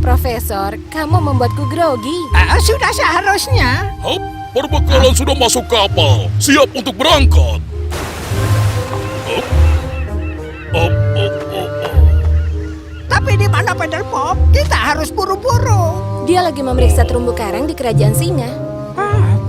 Profesor, kamu membuatku grogi. Sudah seharusnya. Hap, perbekalan sudah masuk kapal. Siap untuk berangkat. Hap. Hap, hap, hap, hap. Tapi di mana Pedal Pop? Kita harus buru-buru. Dia lagi memeriksa terumbu karang di kerajaan singa.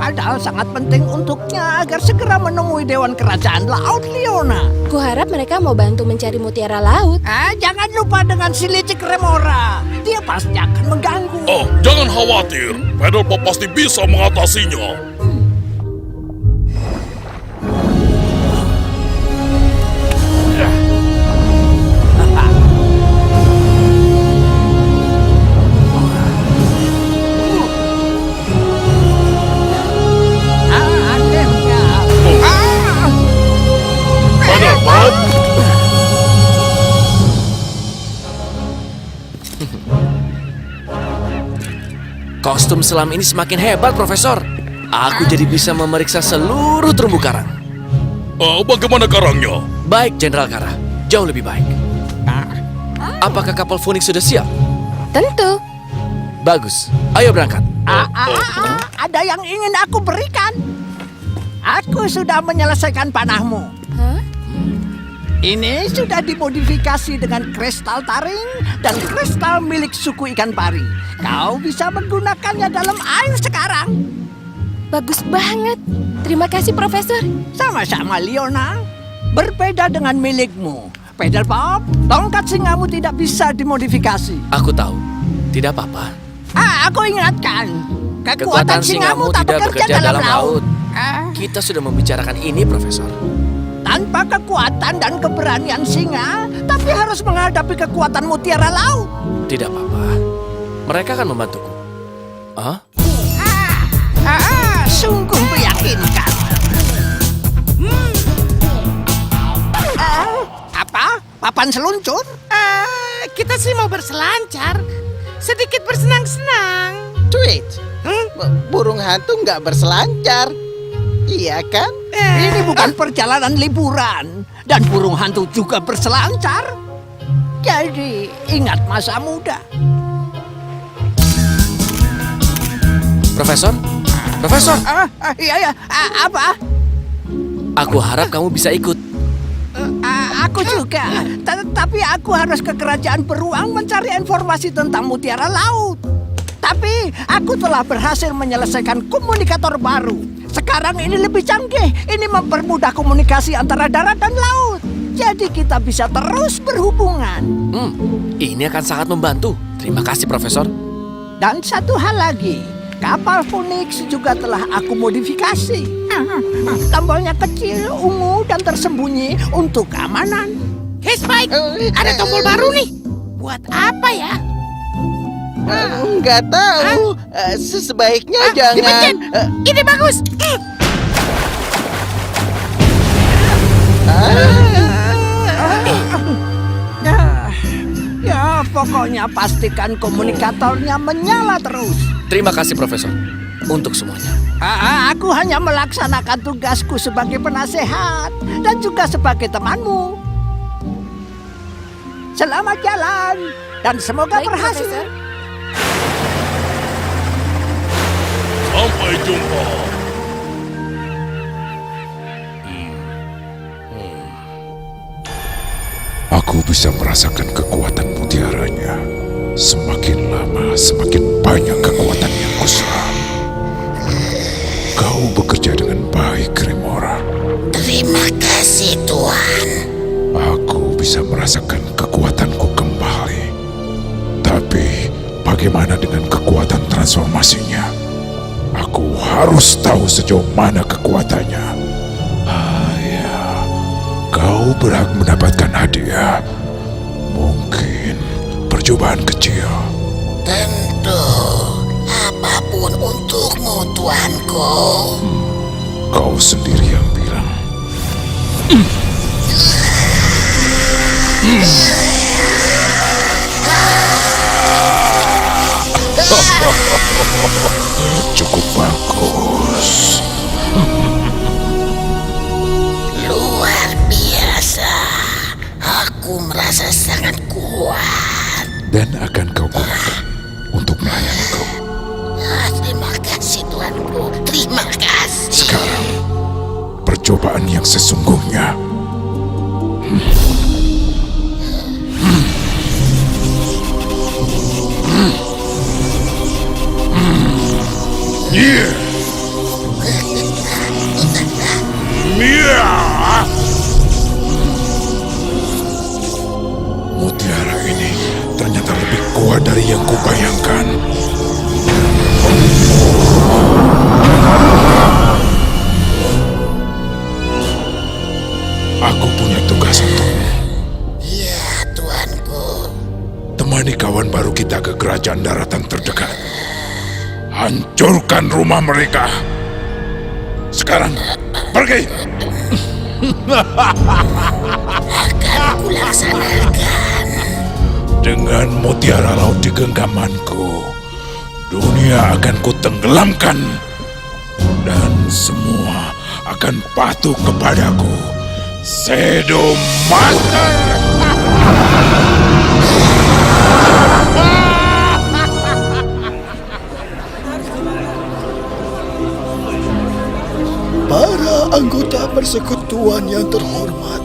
Padahal sangat penting untuknya agar segera menemui Dewan Kerajaan Laut, Leona. Kuharap mereka mau bantu mencari mutiara laut. Jangan lupa dengan si licik Remora. Dia pasti akan mengganggu. Jangan khawatir. Pedal Pop pasti bisa mengatasinya. Pedal Pop. Kostum selam ini semakin hebat, Profesor. Aku jadi bisa memeriksa seluruh terumbu karang. Bagaimana karangnya? Baik, Jenderal Kara. Jauh lebih baik. Apakah kapal Phoenix sudah siap? Tentu. Bagus. Ayo berangkat. Ada yang ingin aku berikan. Aku sudah menyelesaikan panahmu. Hah? Ini sudah dimodifikasi dengan kristal taring dan kristal milik suku ikan pari. Kau bisa menggunakannya dalam air sekarang. Bagus banget. Terima kasih, Profesor. Sama-sama, Leona. Berbeda dengan milikmu. Pedal Pop, tongkat singamu tidak bisa dimodifikasi. Aku tahu. Tidak apa-apa. Aku ingatkan. Kekuatan singamu tak bekerja dalam laut. Kita sudah membicarakan ini, Profesor. Tanpa kekuatan dan keberanian singa, tapi harus menghadapi kekuatan mutiara laut. Tidak apa-apa. Mereka akan membantuku. Sungguh meyakinkan. Apa? Papan seluncur? Kita sih mau berselancar, sedikit bersenang-senang. Tweet, burung hantu nggak berselancar, iya kan? Ini bukan perjalanan liburan. Dan burung hantu juga berselancar. Jadi, ingat masa muda. Profesor? Profesor! Iya, apa? Aku harap kamu bisa ikut. Aku juga. Tapi aku harus ke kerajaan beruang mencari informasi tentang mutiara laut. Tapi aku telah berhasil menyelesaikan komunikator baru. Sekarang ini lebih canggih. Ini mempermudah komunikasi antara darat dan laut. Jadi kita bisa terus berhubungan. Ini akan sangat membantu. Terima kasih, Profesor. Dan satu hal lagi. Kapal Phoenix juga telah aku modifikasi. Tombolnya kecil, ungu, dan tersembunyi untuk keamanan. Hei Spike, ada tombol baru nih. Buat apa ya? Nggak tahu. Sebaiknya jangan. Dipencet. Ini bagus. Ya, pokoknya pastikan komunikatornya menyala terus. Terima kasih, Profesor. Untuk semuanya. Aku hanya melaksanakan tugasku sebagai penasehat dan juga sebagai temanmu. Selamat jalan dan semoga Baik, berhasil. Profesor. Sampai jumpa. Aku bisa merasakan kekuatan mutiaranya. Semakin lama, semakin banyak kekuatan yang kuserap. Kau bekerja dengan baik, Remora. Terima kasih, Tuan. Aku bisa merasakan kekuatanku kembali. Tapi, bagaimana dengan kekuatan transformasinya? Aku harus tahu sejauh mana kekuatannya. Ya, kau berhak mendapatkan hadiah. Mungkin percobaan kecil. Tentu, apapun untukmu, Tuanku. Kau sendiri yang bilang. Cukup bagus. Luar biasa. Aku merasa sangat kuat. Dan akan kau gunakan percobaan yang sesungguhnya. Yeah. Yeah. Mutiara ini ternyata lebih kuat dari yang kubayangkan. Aku punya tugas untukmu. Ya, tuanku. Temani kawan baru kita ke kerajaan daratan terdekat. Hancurkan rumah mereka. Sekarang, pergi. Akan kulaksanakan. Dengan mutiara laut di genggamanku, dunia akan kutenggelamkan. Dan semua akan patuh kepadaku. Shadow Master! Para anggota persekutuan yang terhormat,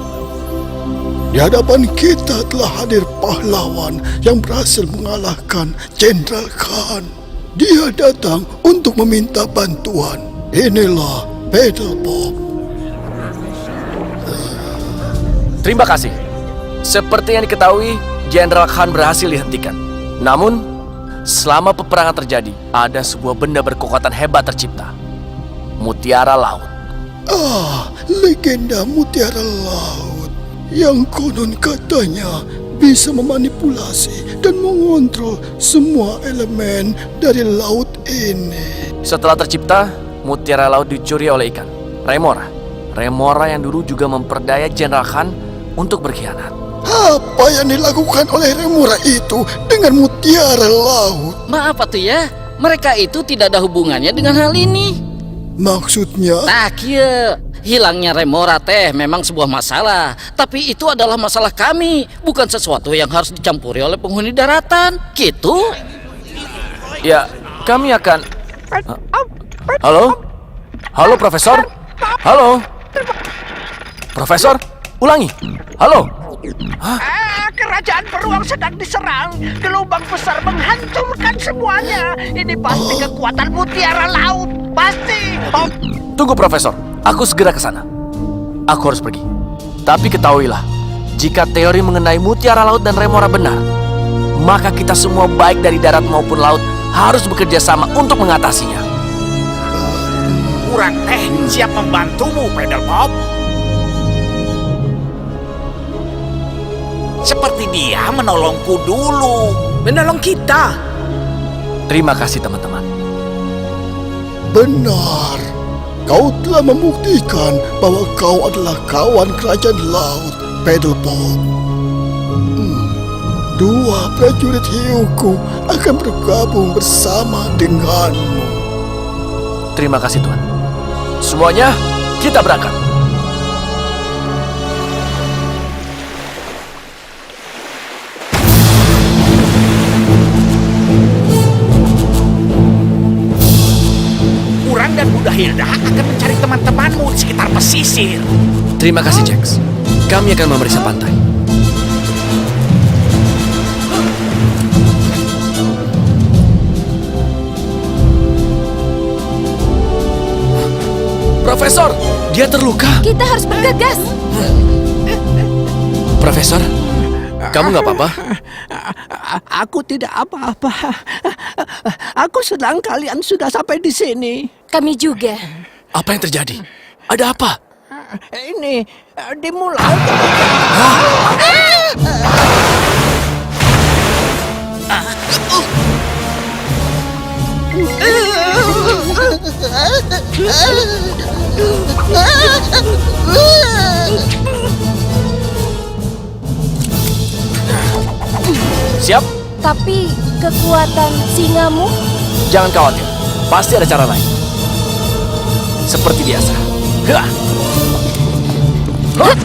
di hadapan kita telah hadir pahlawan yang berhasil mengalahkan Jenderal Khan. Dia datang untuk meminta bantuan. Inilah Battle Bob. Terima kasih. Seperti yang diketahui, Jenderal Khan berhasil dihentikan. Namun, selama peperangan terjadi, ada sebuah benda berkekuatan hebat tercipta. Mutiara Laut. Legenda Mutiara Laut yang konon katanya bisa memanipulasi dan mengontrol semua elemen dari laut ini. Setelah tercipta, Mutiara Laut dicuri oleh ikan, Remora. Remora yang dulu juga memperdaya Jenderal Khan untuk berkhianat. Apa yang dilakukan oleh Remora itu dengan Mutiara Laut? Maaf atuh ya, mereka itu tidak ada hubungannya dengan hal ini. Maksudnya? Nah, kieu, hilangnya Remora teh memang sebuah masalah, tapi itu adalah masalah kami, bukan sesuatu yang harus dicampuri oleh penghuni daratan. Gitu? Ya, kami akan... Halo? Halo, Profesor? Halo? Profesor? Ulangi. Halo? Kerajaan beruang sedang diserang. Gelombang besar menghancurkan semuanya. Ini pasti kekuatan mutiara laut. Pasti. Tunggu, Profesor. Aku segera ke sana. Aku harus pergi. Tapi ketahuilah, jika teori mengenai mutiara laut dan Remora benar, maka kita semua baik dari darat maupun laut harus bekerja sama untuk mengatasinya. Kurang siap membantumu, Pedal Bob. Seperti dia menolongku dulu. Menolong kita. Terima kasih, teman-teman. Benar. Kau telah membuktikan bahwa kau adalah kawan kerajaan laut, Pedal Bob. Dua prajurit hiuku akan bergabung bersama denganmu. Terima kasih, Tuan. Semuanya, kita berangkat. Kurang dan Buddha Hilda akan mencari teman-temanmu di sekitar pesisir. Terima kasih, Jax. Kami akan memeriksa pantai. Profesor, dia terluka. Kita harus bergegas. Profesor, kamu nggak apa-apa? Aku tidak apa-apa. Aku senang kalian sudah sampai di sini. Kami juga. Apa yang terjadi? Ada apa? Ini dimulai. Siap? Tapi kekuatan singamu? Jangan khawatir. Pasti ada cara lain. Seperti biasa. Hah! Hah!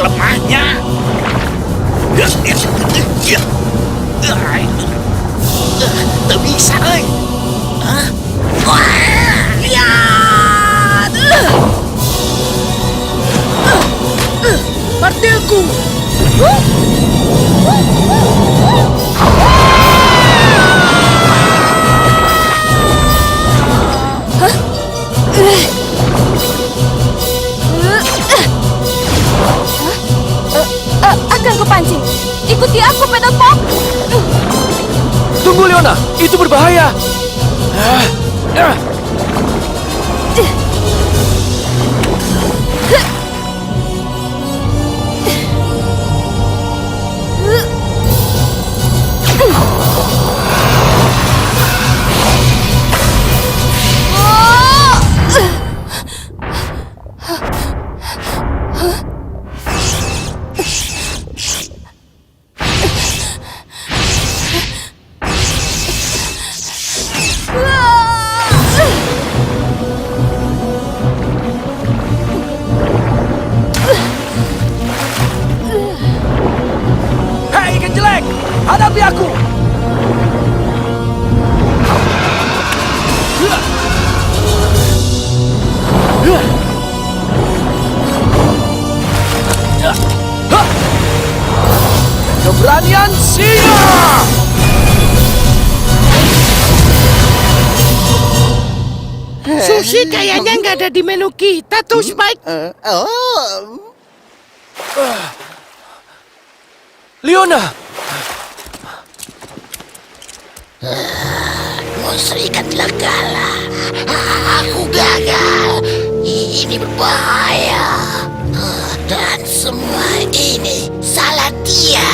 lemahnya. Tak bisa, oi. Martilku! Akan kupancing. Ikuti aku, Pedal Pop. Tunggu, Leona. Itu berbahaya. Hei, ikan jelek! Hadapi aku! Keberanian singa! Sushi kayaknya nggak ada di menu kita tuh, Spike. Leona! Monster ikan telah kalah. Aku gagal. Ini berbahaya. Dan semua ini salah dia.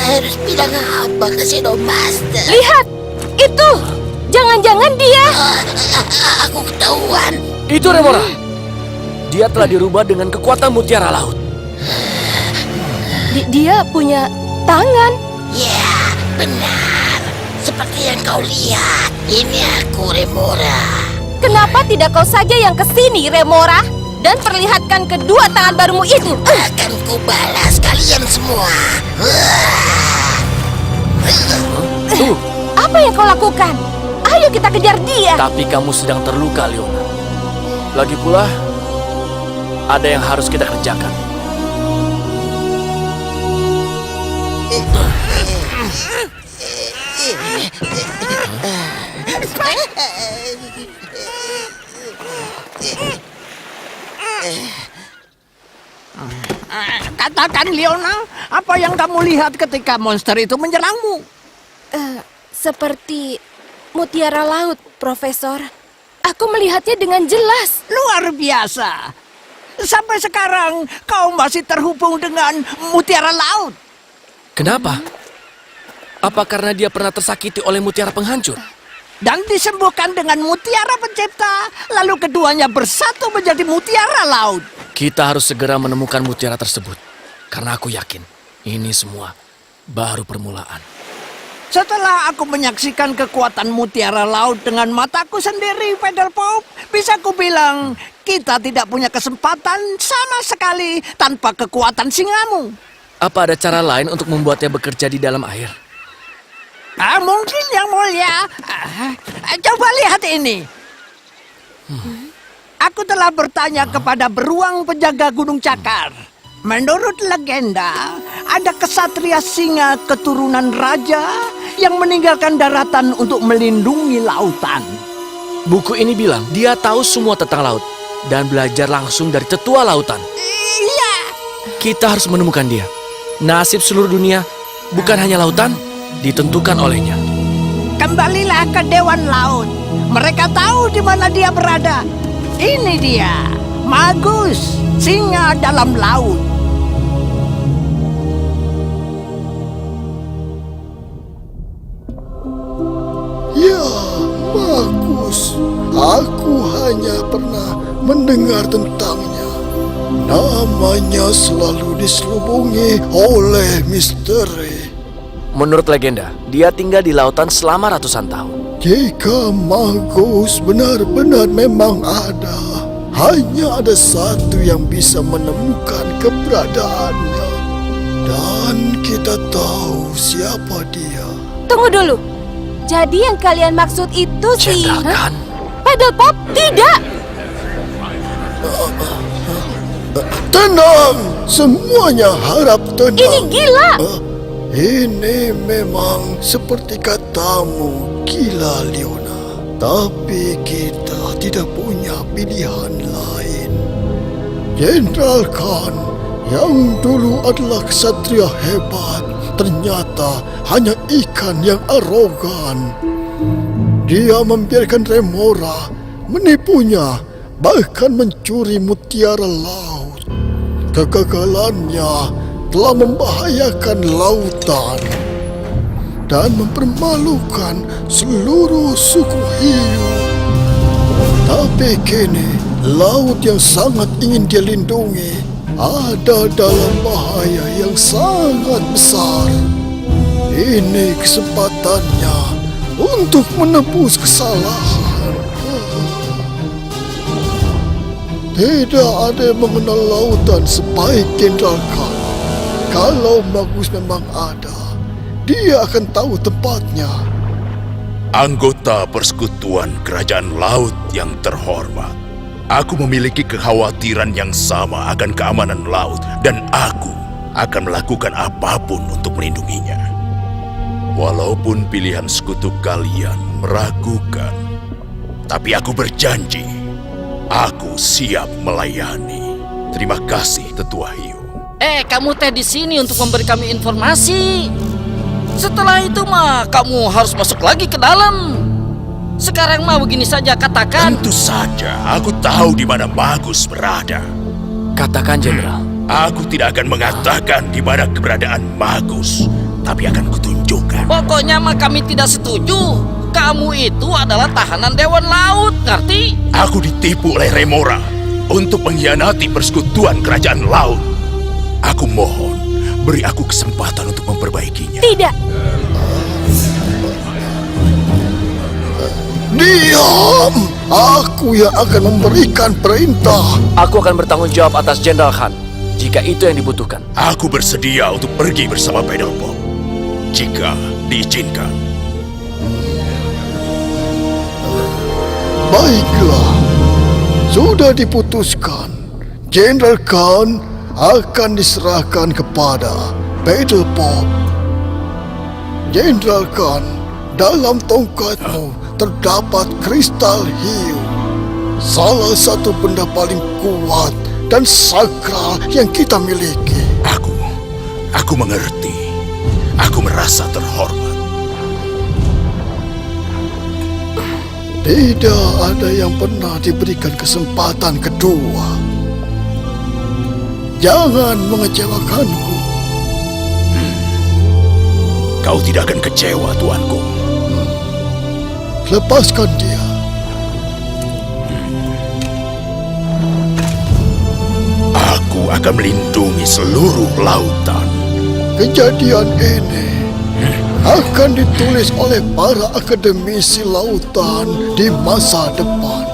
Harus bilang apa ke Shadow Master? Lihat! Itu! Jangan-jangan dia... Aku ketahuan. Itu Remora. Dia telah dirubah dengan kekuatan mutiara laut. Dia punya tangan. Ya, benar. Seperti yang kau lihat. Ini aku, Remora. Kenapa tidak kau saja yang kesini, Remora? Dan perlihatkan kedua tangan barumu itu. Akan kubalas kalian semua. Apa yang kau lakukan? Ayo kita kejar dia. Tapi kamu sedang terluka, Leona. Lagi pula, ada yang harus kita kerjakan. Katakan, Leona, apa yang kamu lihat ketika monster itu menyerangmu? Seperti mutiara laut, Profesor. Aku melihatnya dengan jelas. Luar biasa. Sampai sekarang kau masih terhubung dengan mutiara laut. Kenapa? Apa karena dia pernah tersakiti oleh mutiara penghancur? Dan disembuhkan dengan mutiara pencipta. Lalu keduanya bersatu menjadi mutiara laut. Kita harus segera menemukan mutiara tersebut. Karena aku yakin, ini semua baru permulaan. Setelah aku menyaksikan kekuatan mutiara laut dengan mataku sendiri, Pedal Pop, bisa ku bilang kita tidak punya kesempatan sama sekali tanpa kekuatan singamu. Apa ada cara lain untuk membuatnya bekerja di dalam air? Mungkin, Yang Mulia. Coba lihat ini. Aku telah bertanya kepada beruang penjaga Gunung Cakar. Menurut legenda, ada kesatria singa keturunan raja yang meninggalkan daratan untuk melindungi lautan. Buku ini bilang dia tahu semua tentang laut dan belajar langsung dari tetua lautan. Iya. Kita harus menemukan dia. Nasib seluruh dunia, bukan hanya lautan, ditentukan olehnya. Kembalilah ke Dewan Laut. Mereka tahu di mana dia berada. Ini dia, Magus, singa dalam laut. Ya, bagus. Aku hanya pernah mendengar tentangnya. Namanya selalu diselubungi oleh misteri. Menurut legenda, dia tinggal di lautan selama ratusan tahun. Jika Magus benar-benar memang ada, hanya ada satu yang bisa menemukan keberadaannya. Dan kita tahu siapa dia. Tunggu dulu. Jadi yang kalian maksud itu si... Jenderal Khan. Pedal Pop? Tidak! Tenang, semuanya harap tenang. Ini gila! Ini memang seperti katamu, gila Leona. Tapi kita tidak punya pilihan lain. Jenderal Khan yang dulu adalah ksatria hebat, ternyata hanya ikan yang arogan. Dia membiarkan Remora menipunya, bahkan mencuri mutiara laut. Kegagalannya telah membahayakan lautan dan mempermalukan seluruh suku hiu. Tapi kini, laut yang sangat ingin dia lindungi ada dalam bahaya yang sangat besar. Ini kesempatannya untuk menebus kesalahan. Tidak ada yang mengenal lautan sebaik Jenderal Khan. Kalau Magus memang ada, dia akan tahu tempatnya. Anggota Persekutuan Kerajaan Laut yang terhormat, aku memiliki kekhawatiran yang sama akan keamanan laut dan aku akan melakukan apapun untuk melindunginya. Walaupun pilihan sekutu kalian meragukan, tapi aku berjanji, aku siap melayani. Terima kasih, Tetua Hiu. Kamu teh di sini untuk memberi kami informasi. Setelah itu mah kamu harus masuk lagi ke dalam. Sekarang mah begini saja katakan. Tentu saja, aku tahu di mana Magus berada. Katakan, Jenderal. Aku tidak akan mengatakan di mana keberadaan Magus, tapi akan kutunjukkan. Pokoknya mah kami tidak setuju. Kamu itu adalah tahanan Dewan Laut, ngerti? Aku ditipu oleh Remora untuk mengkhianati Persekutuan Kerajaan Laut. Aku mohon, beri aku kesempatan untuk memperbaikinya. Tidak! Diam! Aku yang akan memberikan perintah. Aku akan bertanggung jawab atas Jenderal Khan jika itu yang dibutuhkan. Aku bersedia untuk pergi bersama Pedal Pop jika diizinkan. Baiklah, sudah diputuskan. Jenderal Khan akan diserahkan kepada Pedal Pop. Jenderal Khan, dalam tongkatmu terdapat kristal hiu, salah satu benda paling kuat dan sakral yang kita miliki. Aku mengerti. Aku merasa terhormat. Tidak ada yang pernah diberikan kesempatan kedua. Jangan mengecewakanku. Kau tidak akan kecewa, tuanku. Lepaskan dia. Aku akan melindungi seluruh lautan. Kejadian ini akan ditulis oleh para akademisi lautan di masa depan.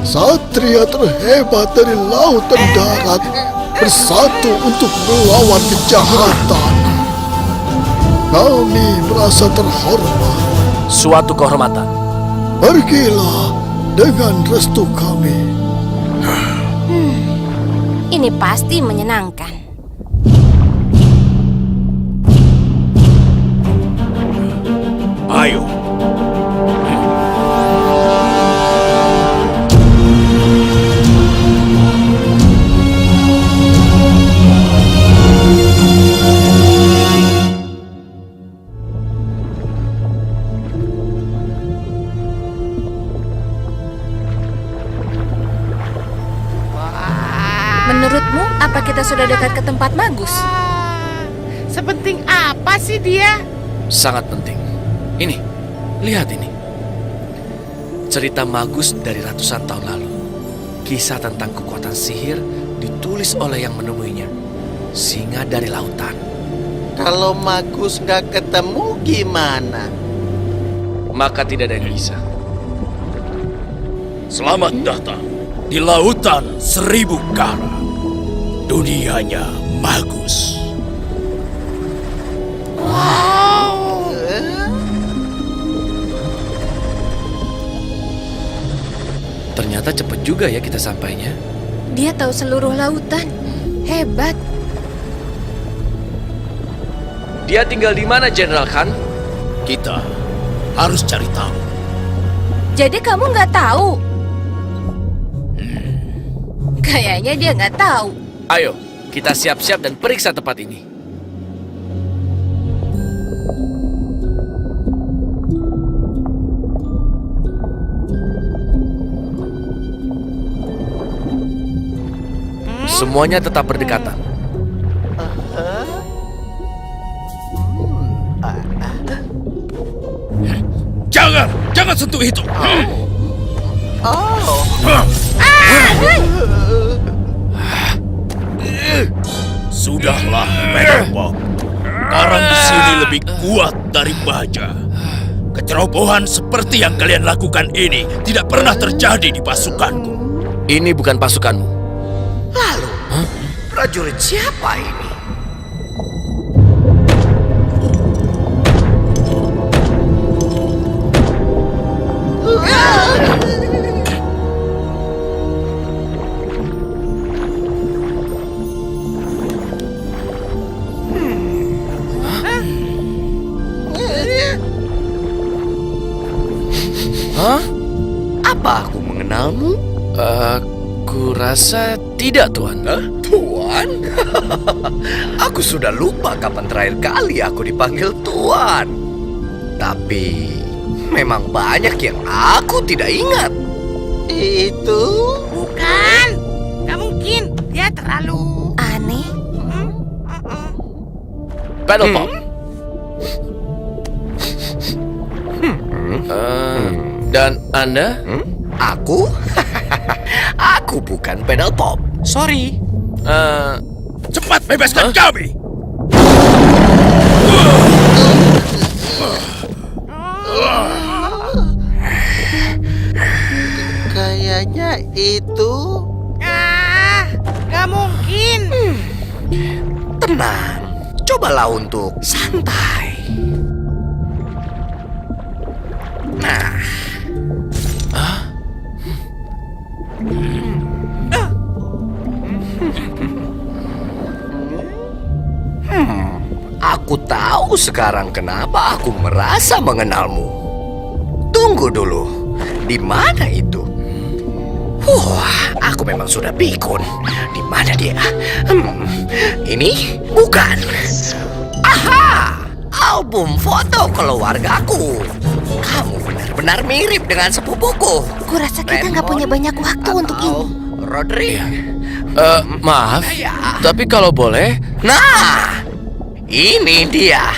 Satria terhebat dari laut dan darat bersatu untuk melawan kejahatan. Kami merasa terhormat. Suatu kehormatan. Pergilah dengan restu kami. Ini pasti menyenangkan. Ayo. Menurutmu, apa kita sudah dekat ke tempat Magus? Sepenting apa sih dia? Sangat penting. Ini, lihat ini. Cerita Magus dari ratusan tahun lalu. Kisah tentang kekuatan sihir ditulis oleh yang menemuinya. Singa dari lautan. Kalau Magus nggak ketemu gimana? Maka tidak ada yang bisa. Selamat datang. di lautan 1000 karang. Dunianya Magus. Ternyata cepet juga ya kita sampainya. Dia tahu seluruh lautan. Hebat. Dia tinggal di mana, Jenderal Khan? Kita harus cari tahu. Jadi kamu nggak tahu? Kayaknya dia nggak tahu. Ayo, kita siap-siap dan periksa tempat ini. Semuanya tetap berdekatan. Jangan sentuh itu. Sudahlah, Penelope. Karang di sini lebih kuat dari baja. Kecerobohan seperti yang kalian lakukan ini tidak pernah terjadi di pasukanku. Ini bukan pasukanmu. Lalu, prajurit siapa ini? Hah? Apa aku mengenalmu? Aku rasa tidak, Tuan. Tuan? Aku sudah lupa kapan terakhir kali aku dipanggil Tuan. Tapi memang banyak yang aku tidak ingat. Itu? Bukan. Gak mungkin. Dia terlalu... Aneh. Penelope. Dan Anda? Aku? Aku bukan Penelope. Sorry. Cepat bebaskan kami. Kayaknya itu... Gak mungkin. Tenang. Cobalah untuk santai. Nah. Aku tahu sekarang kenapa aku merasa mengenalmu. Tunggu dulu. Di mana itu? Aku memang sudah pikun. Di mana dia? Ini bukan. Aha! Album foto keluargaku. Kamu benar-benar mirip dengan sepupuku. Kurasa kita nggak punya banyak waktu untuk ini. Rodri. Maaf, Ya. tapi kalau boleh, Nah, ini dia.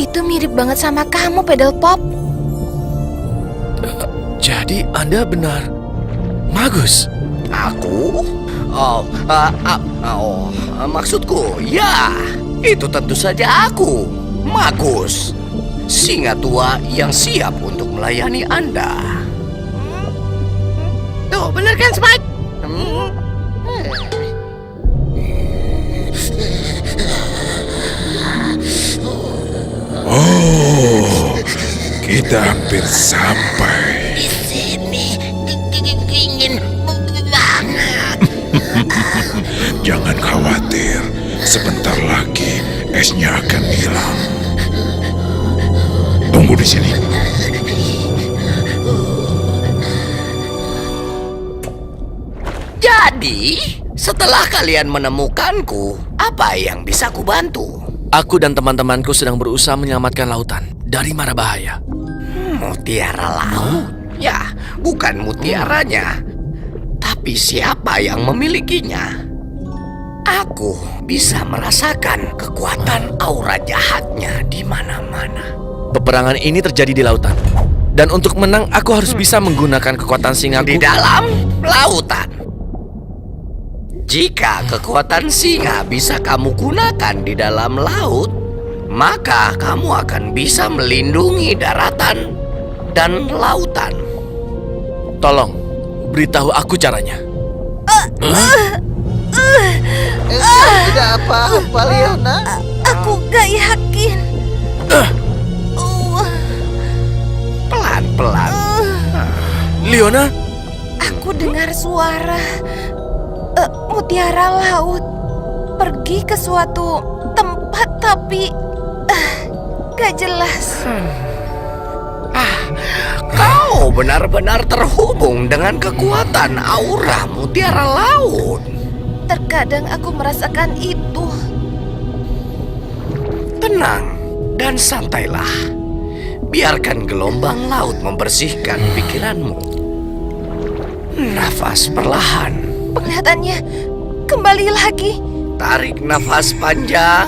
Itu mirip banget sama kamu, Pedal Pop. jadi Anda benar Magus. Aku? Maksudku, ya, itu tentu saja aku, Magus. Singa tua yang siap untuk melayani Anda. Tuh, bener kan, Spike? Oh, kita hampir sampai. Di sini dingin banget. Jangan khawatir, sebentar lagi esnya akan hilang. Tunggu di sini. Jadi, setelah kalian menemukanku, apa yang bisa kubantu? Aku dan teman-temanku sedang berusaha menyelamatkan lautan dari mara bahaya. Mutiara laut? Ya, bukan mutiaranya. Tapi siapa yang memilikinya? Aku bisa merasakan kekuatan aura jahatnya di mana-mana. Peperangan ini terjadi di lautan. Dan untuk menang, aku harus bisa menggunakan kekuatan singaku Di dalam lautan. Jika kekuatan singa bisa kamu gunakan di dalam laut, maka kamu akan bisa melindungi daratan dan lautan. Tolong, beritahu aku caranya. Tidak apa-apa, Leona. Aku gak yakin. Pelan-pelan. Leona? Aku dengar suara mutiara laut pergi ke suatu tempat tapi gak jelas. Kau benar-benar terhubung dengan kekuatan aura mutiara laut. Terkadang aku merasakan itu. Tenang dan santailah. Biarkan gelombang laut membersihkan pikiranmu. Nafas perlahan. Penglihatannya kembali lagi. Tarik nafas panjang.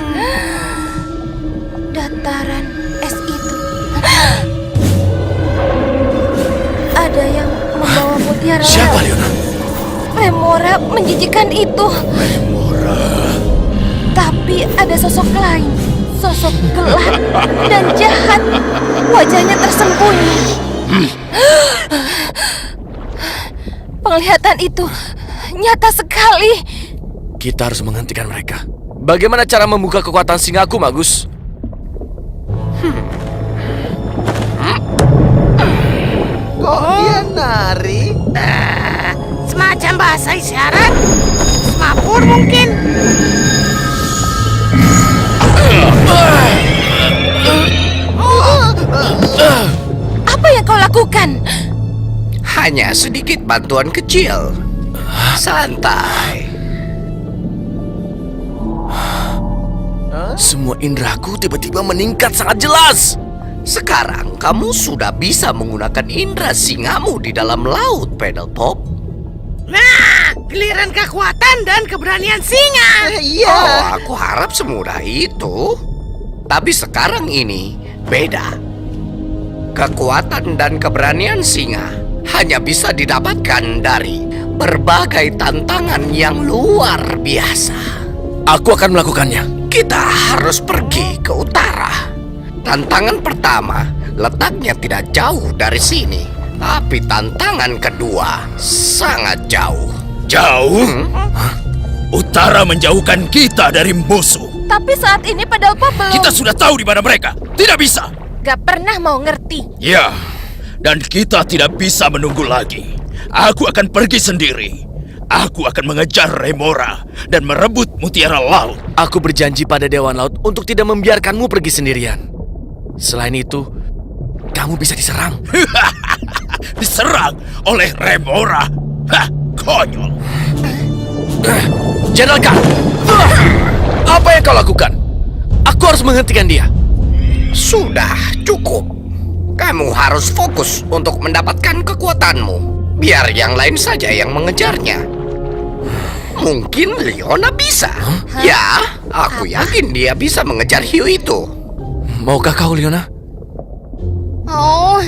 Dataran es itu. Ada yang membawa mutiara Siapa, laut. Leona? Remora menjijikan itu. Remora. Tapi ada sosok lain. Sosok gelap dan jahat. Wajahnya tersembunyi. Penglihatan itu nyata sekali. Kita harus menghentikan mereka. Bagaimana cara membuka kekuatan singaku, Magus? Kok dia nari? Semacam bahasa isyarat? Semapur mungkin? Apa yang kau lakukan? Hanya sedikit bantuan kecil. Santai. Semua indraku tiba-tiba meningkat sangat jelas. Sekarang kamu sudah bisa menggunakan indera singamu di dalam laut, Pedal Pop. Nah, giliran kekuatan dan keberanian singa. Oh, aku harap semudah itu. Tapi sekarang ini beda. Kekuatan dan keberanian singa hanya bisa didapatkan dari berbagai tantangan yang luar biasa. Aku akan melakukannya. Kita harus pergi ke utara. Tantangan pertama letaknya tidak jauh dari sini. Tapi tantangan kedua sangat jauh. Jauh? Utara menjauhkan kita dari musuh. Tapi saat ini Pedalpop belum. Kita sudah tahu di mana mereka. Tidak bisa. Gak pernah mau ngerti. Ya, dan kita tidak bisa menunggu lagi. Aku akan pergi sendiri. Aku akan mengejar Remora dan merebut mutiara laut. Aku berjanji pada Dewan Laut untuk tidak membiarkanmu pergi sendirian. Selain itu, kamu bisa diserang. Diserang oleh Remora. Hah, konyol. Jenderal Khan, apa yang kau lakukan? Aku harus menghentikan dia. Sudah cukup. Kamu harus fokus untuk mendapatkan kekuatanmu. Biar yang lain saja yang mengejarnya. Mungkin Leona bisa. Ya, aku yakin dia bisa mengejar hiu itu. Maukah kau, Leona? Oh,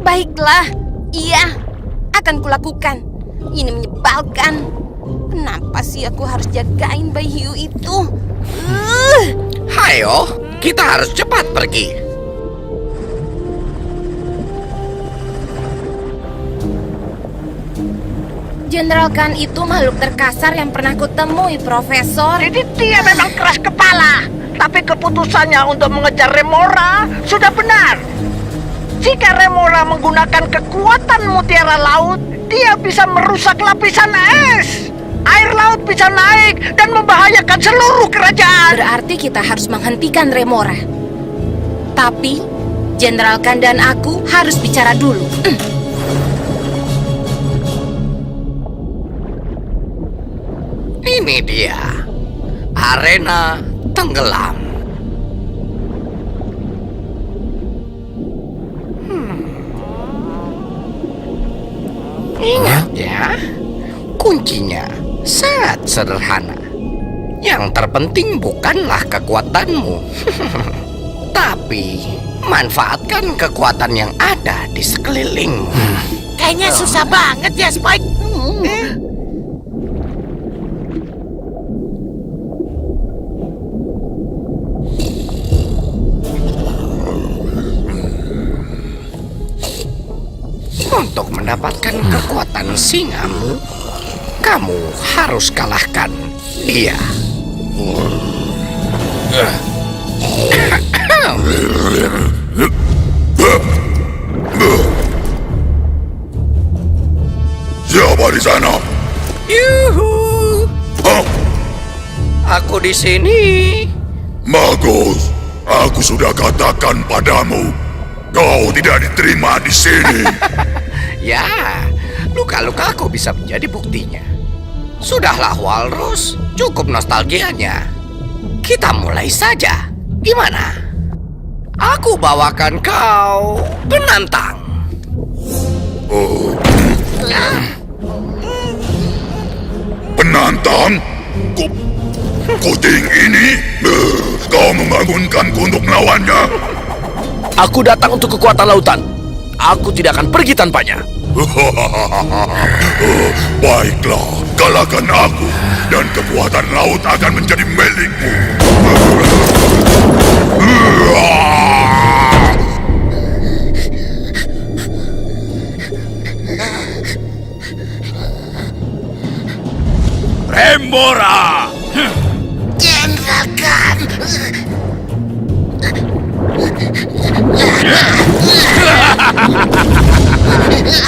baiklah. Iya, akan kulakukan. Ini menyebalkan. Kenapa sih aku harus jagain bayi hiu itu? Hayo, kita harus cepat pergi. Jenderal Khan itu makhluk terkasar yang pernah kutemui, Profesor. Jadi dia memang keras kepala. Tapi keputusannya untuk mengejar Remora sudah benar. Jika Remora menggunakan kekuatan mutiara laut, dia bisa merusak lapisan es. Air laut bisa naik dan membahayakan seluruh kerajaan. Berarti kita harus menghentikan Remora. Tapi, Jenderal Khan dan aku harus bicara dulu. Ini dia, arena tenggelam. Ingat ya, kuncinya sangat sederhana. Yang terpenting bukanlah kekuatanmu, tapi manfaatkan kekuatan yang ada di sekelilingmu. Kayaknya susah banget ya, Spike. Untuk mendapatkan kekuatan singamu, kamu harus kalahkan dia. Siapa di sana? Yuhu, Hah? aku di sini. Bagus. Aku sudah katakan padamu, kau tidak diterima di sini. Ya, luka-lukaku bisa menjadi buktinya. Sudahlah, Walrus, cukup nostalgianya. Kita mulai saja. Gimana? Aku bawakan kau penantang. Penantang? Kuting ini? Kau membangunkanku untuk melawannya? Aku datang untuk kekuatan lautan. Aku tidak akan pergi tanpanya. Baiklah, kalahkan aku dan kekuatan laut akan menjadi milikmu. Remora! Jenderal Khan.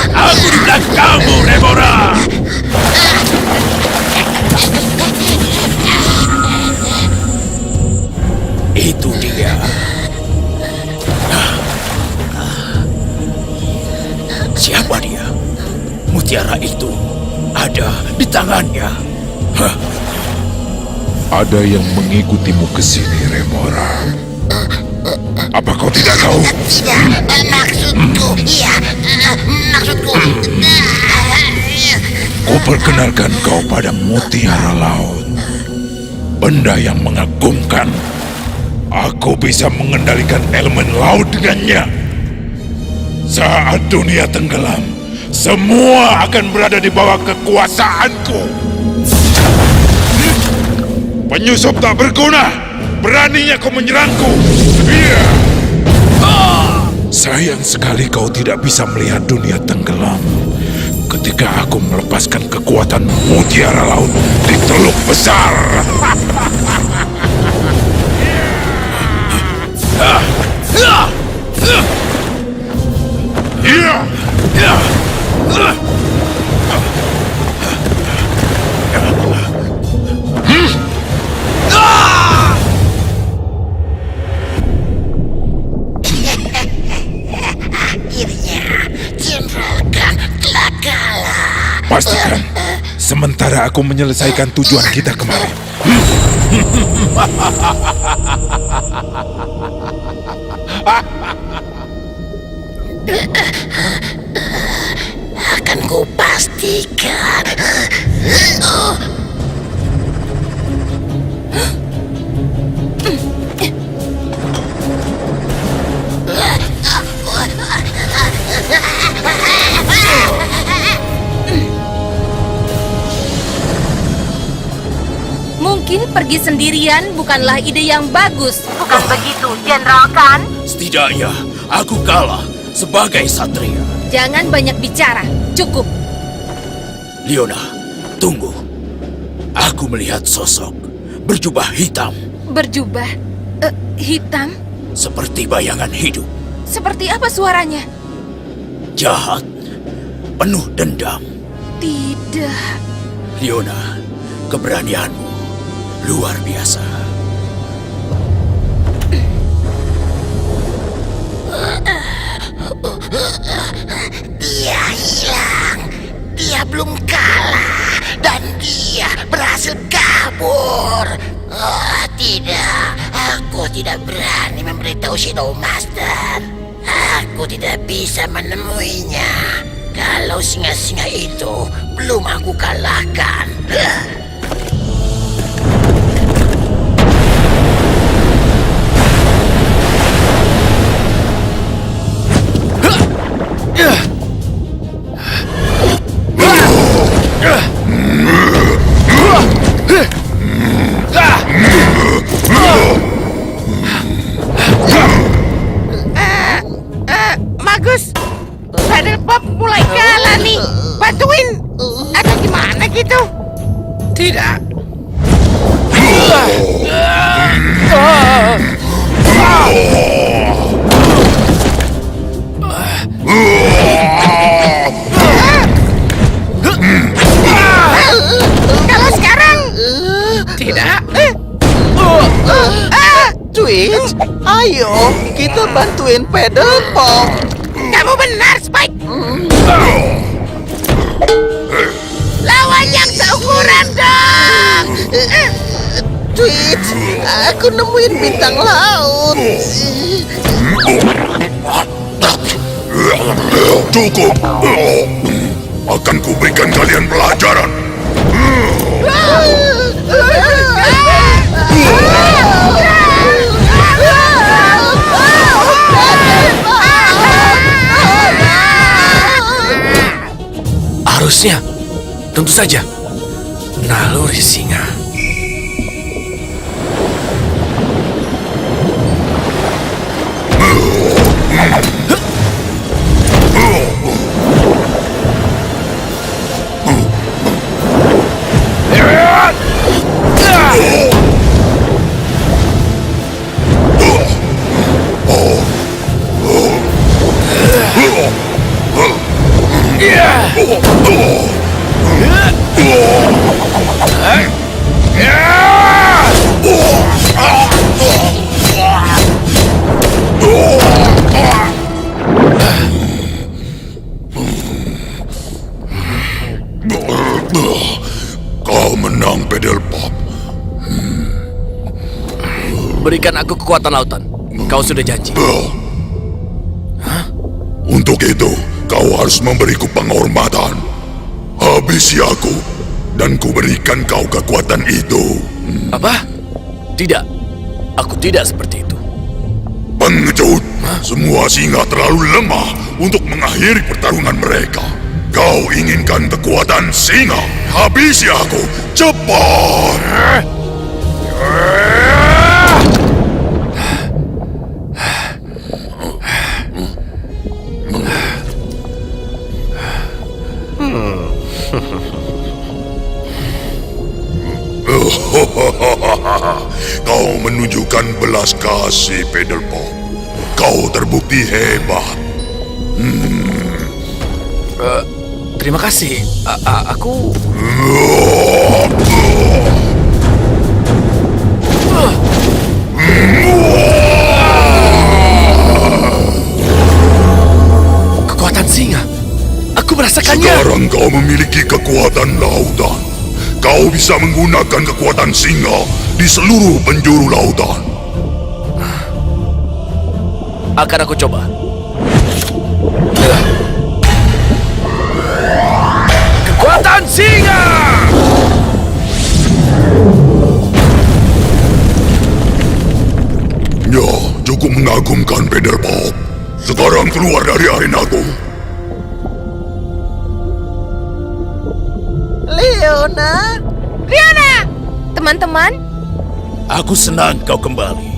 Aku di belakangmu, Remora! Itu dia. Siapa dia? Mutiara itu ada di tangannya. Hah? Ada yang mengikutimu ke sini, Remora. Apa kau tidak tahu? Tidak, maksudku. Iya, maksudku. Kuperkenalkan kau pada mutiara laut. Benda yang mengagumkan. Aku bisa mengendalikan elemen laut dengannya. Saat dunia tenggelam, semua akan berada di bawah kekuasaanku. Penyusup tak berguna. Beraninya kau menyerangku. Iya. Sayang sekali kau tidak bisa melihat dunia tenggelam ketika aku melepaskan kekuatan mutiara laut di Teluk Besar. Iya. Akhirnya, Jenderal Khan telah kalah. Pastikan sementara aku menyelesaikan tujuan kita kemarin. Akan kupastikan. Mungkin pergi sendirian bukanlah ide yang bagus. Bukan begitu, Jenderal Khan? Setidaknya aku kalah sebagai satria. Jangan banyak bicara. Cukup. Leona, tunggu. Aku melihat sosok berjubah hitam Berjubah hitam? seperti bayangan hidup. Seperti apa suaranya? Jahat, penuh dendam. Tidak. Leona, keberanianmu luar biasa. Dia hilang. Dia belum kalah. Dan dia berhasil kabur. Oh, tidak. Aku tidak berani memberitahu Shadow Master. Aku tidak bisa menemuinya. Kalau singa-singa itu belum aku kalahkan. Bagus. Paddle Pop mulai kalah Tidak. Kalau sekarang... Tidak. Twitch, ayo kita bantuin Pedal Pop. Kamu benar, Spike. Lawan yang seukuran dong. Twitch, aku nemuin bintang laut. Cukup. Akan kuberikan kalian pelajaran. Harusnya, tentu saja, naluri singa. Kau menang, Pedal Pop. Berikan aku kekuatan lautan. Kau sudah janji. Untuk itu, kau harus memberiku penghormatan. Habisi aku, dan kuberikan kau kekuatan itu. Apa? Tidak. Aku tidak seperti itu. Pengecut! Semua singa terlalu lemah untuk mengakhiri pertarungan mereka. Kau inginkan kekuatan singa? Habisi aku! Cepat! Kau menunjukkan belas kasih, Pedal Pop. Kau terbukti hebat. Terima kasih. Aku... Kekuatan singa. Aku merasakannya. Sekarang kau memiliki kekuatan lautan. Kau bisa menggunakan kekuatan singa di seluruh penjuru lautan. Akan aku coba. Kekuatan singa! Ya, cukup mengagumkan, Pedal Pop. Sekarang keluar dari arenaku. Leona! Teman-teman, Aku senang kau kembali.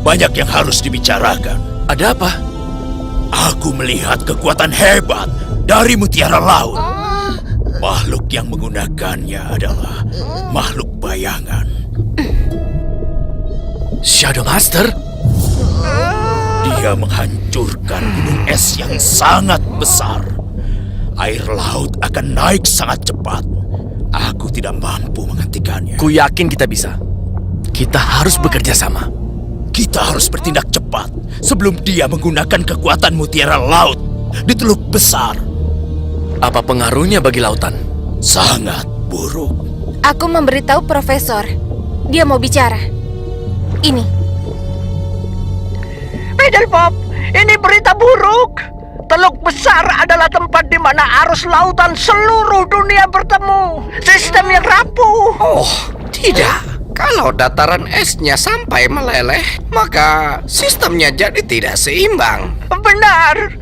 Banyak yang harus dibicarakan. Ada apa? Aku melihat kekuatan hebat dari mutiara laut. Makhluk yang menggunakannya adalah makhluk bayangan. Shadow Master? Dia menghancurkan gunung es yang sangat besar. Air laut akan naik sangat cepat. Aku tidak mampu menghentikannya. Ku yakin kita bisa. Kita harus bekerja sama. Kita harus bertindak cepat sebelum dia menggunakan kekuatan mutiara laut di Teluk Besar. Apa pengaruhnya bagi lautan? Sangat buruk. aku memberitahu Profesor. Dia mau bicara. Ini. Pedal Pop, ini berita buruk. Teluk Besar adalah tempat di mana arus lautan seluruh dunia bertemu. Sistem yang rapuh. Oh, tidak. Kalau dataran esnya sampai meleleh, maka sistemnya jadi tidak seimbang. Benar.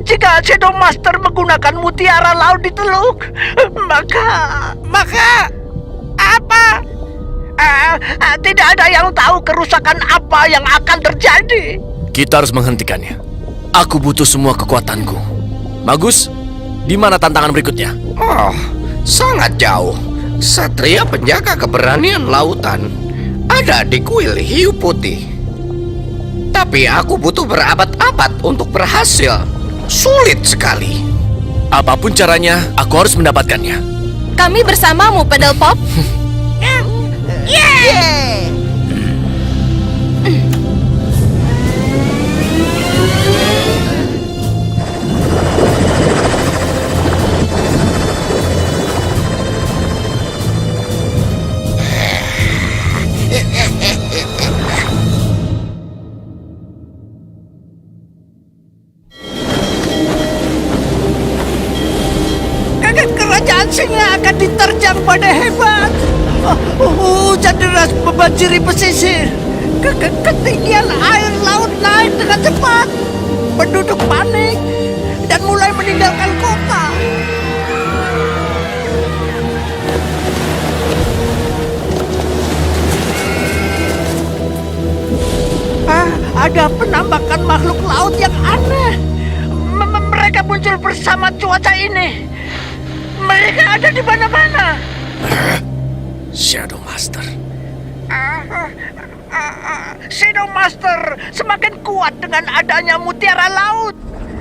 Jika Shadow Master menggunakan mutiara laut di teluk, maka apa? Tidak ada yang tahu kerusakan apa yang akan terjadi. Kita harus menghentikannya. Aku butuh semua kekuatanku. Magus, di mana tantangan berikutnya? Oh, sangat jauh. Satria penjaga keberanian lautan ada di kuil hiu putih. Tapi aku butuh berabad-abad untuk berhasil. Sulit sekali. Apapun caranya, aku harus mendapatkannya. Kami bersamamu, Pedal Pop. Kerajaan singa akan diterjang pada hebat. Hujan deras membanjiri pesisir. Ketinggian air laut naik dengan cepat. Penduduk panik dan mulai meninggalkan kota. Ada penambakan makhluk laut yang aneh. Mereka muncul bersama cuaca ini. Mereka ada di mana-mana. Shadow Master. Shadow Master semakin kuat dengan adanya mutiara laut.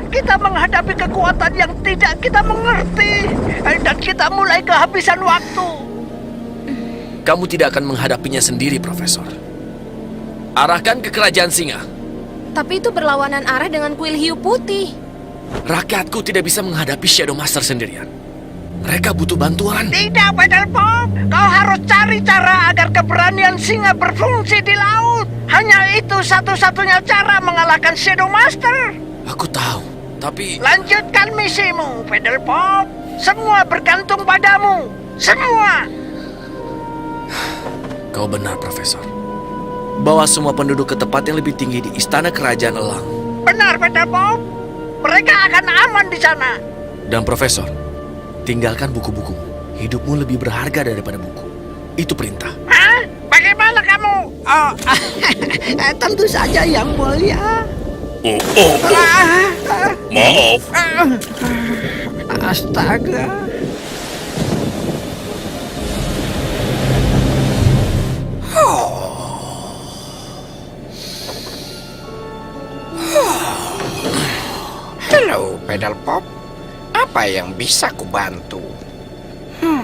Kita menghadapi kekuatan yang tidak kita mengerti. Dan kita mulai kehabisan waktu. Kamu tidak akan menghadapinya sendiri, Profesor. Arahkan ke kerajaan singa. Tapi itu berlawanan arah dengan kuil hiu putih. Rakyatku tidak bisa menghadapi Shadow Master sendirian. Mereka butuh bantuan. Tidak, Pedal Pop. Kau harus cari cara agar keberanian singa berfungsi di laut. Hanya itu satu-satunya cara mengalahkan Shadow Master. Aku tahu, tapi... Lanjutkan misimu, Pedal Pop. Semua bergantung padamu. Semua. Kau benar, Profesor. Bawa semua penduduk ke tempat yang lebih tinggi di Istana Kerajaan Elang. Benar, Pedal Pop. Mereka akan aman di sana. Dan Profesor, tinggalkan buku-buku. Hidupmu lebih berharga daripada buku. Itu perintah. Hah? Bagaimana kamu? Oh, tentu saja, Yang Mulia. Maaf. Astaga. Halo, Pedal Pop. Apa yang bisa kubantu?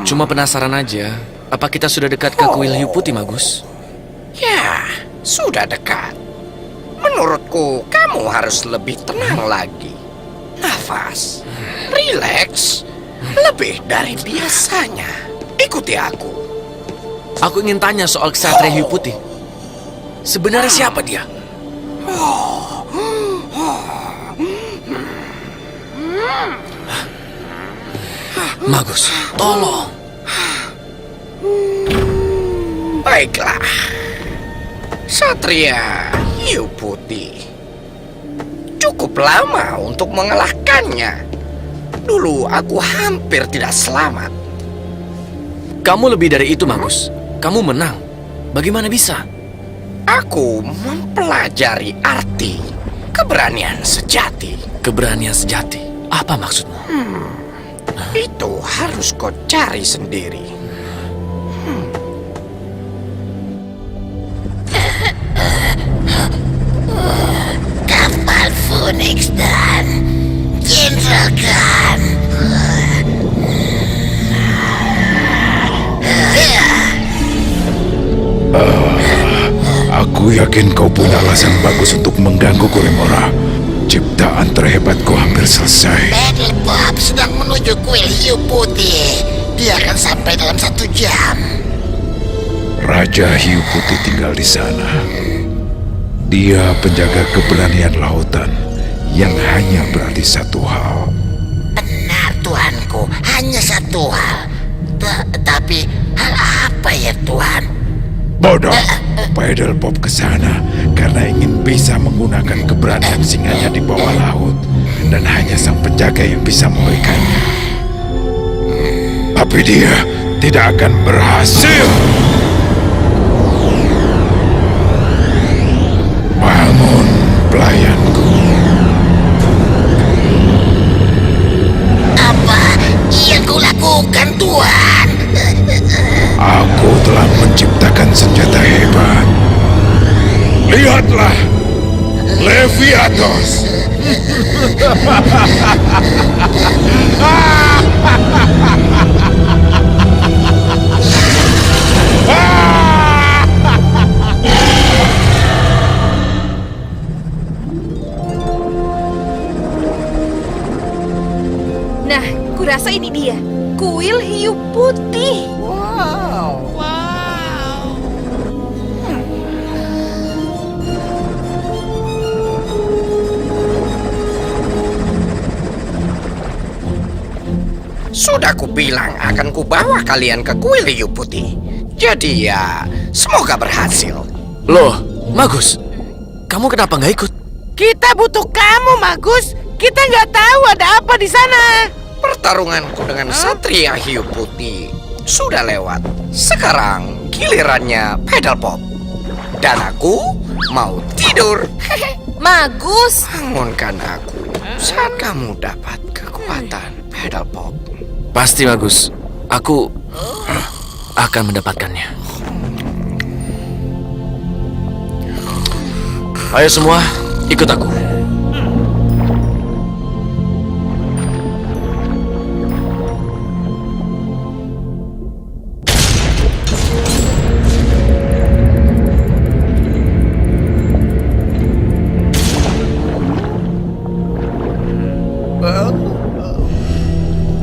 Cuma penasaran aja, apa kita sudah dekat ke kuil hiu putih, Magus? Ya, sudah dekat. Menurutku, kamu harus lebih tenang lagi. Nafas, rileks, lebih dari biasanya. Ikuti aku. Aku ingin tanya soal Ksatria hiu putih. Sebenarnya siapa dia? Magus, tolong. Baiklah. Satria hiu putih. Cukup lama untuk mengalahkannya. Dulu aku hampir tidak selamat. Kamu lebih dari itu, Magus. Kamu menang. Bagaimana bisa? Aku mempelajari arti keberanian sejati. Keberanian sejati. Apa maksudmu? Itu harus kau cari sendiri. Kapal Phoenix dan Jenderal Khan. Aku yakin kau punya alasan bagus untuk mengganggu Remora. Ciptaan terhebatku hampir selesai. Pedal Pop sedang menuju kuil hiu putih. Dia akan sampai dalam 1 jam. Raja Hiu Putih tinggal di sana. Dia penjaga keberanian lautan yang hanya berarti satu hal. Benar, Tuanku. Hanya satu hal. Tapi hal apa ya, Tuan? Bodoh. Pedal Pop ke sana karena ingin bisa menggunakan keberanian singanya di bawah laut. Dan hanya sang penjaga yang bisa memberikannya. Tapi dia tidak akan berhasil. Bangun, pelayanku. Apa yang kau lakukan, Tuan? senjata hebat. Lihatlah, Leviatos. Nah, kurasa ini dia. Kuil hiu putih. Sudah kubilang akan kubawa kalian ke kuil hiu putih. Jadi ya, semoga berhasil. Loh, Magus, kamu kenapa nggak ikut? Kita butuh kamu, Magus. Kita nggak tahu ada apa di sana. Pertarunganku dengan Satria Hiu Putih sudah lewat. Sekarang gilirannya Pedal Pop. Dan aku mau tidur. Magus. Bangunkan aku saat kamu dapat kekuatan Pedal Pop. Pasti Magus, aku akan mendapatkannya. Ayo semua, ikut aku.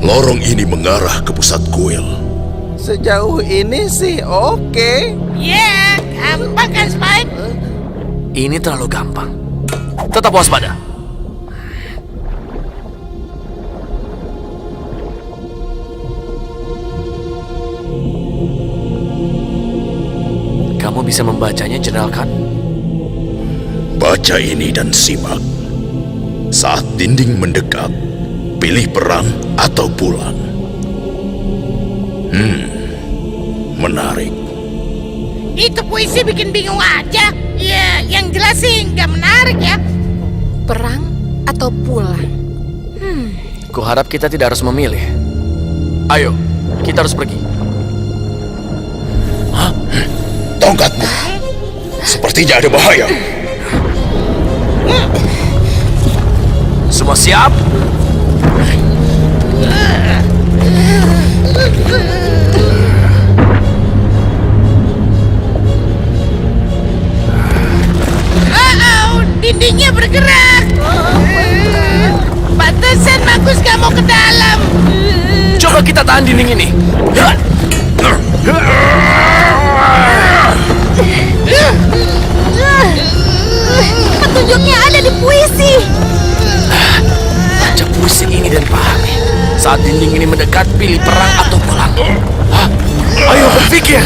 Lorong ini mengarah ke pusat kuil. Sejauh ini sih oke. Ya, gampang kan, Spike? Ini terlalu gampang. Tetap waspada. Kamu bisa membacanya, Jenderal Khan? Baca ini dan simak. Saat dinding mendekat, pilih perang atau pulang. Menarik. Itu puisi bikin bingung aja. Ya, yang jelas sih nggak menarik ya. Perang atau pulang? Kuharap kita tidak harus memilih. Ayo, kita harus pergi. Tongkatmu. Sepertinya ada bahaya. Semua siap? Dindingnya bergerak. Pantesan Magus gak mau ke dalam. Coba kita tahan dinding ini. Petunjuknya ada di puisi. Baca puisi ini dan pahami. Saat dinding ini mendekat, pilih perang atau pulang. Ayo berpikir.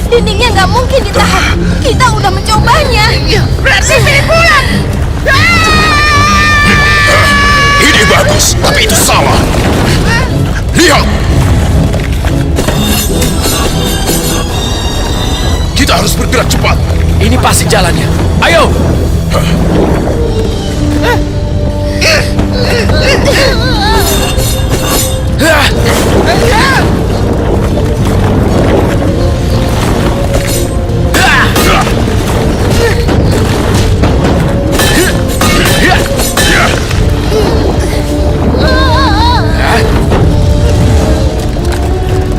Dindingnya nggak mungkin ditahan. Kita udah mencobanya. Berarti pilih pulang. Ini bagus, tapi itu salah. Lihat. Kita harus bergerak cepat. Ini pasti jalannya. Ayo.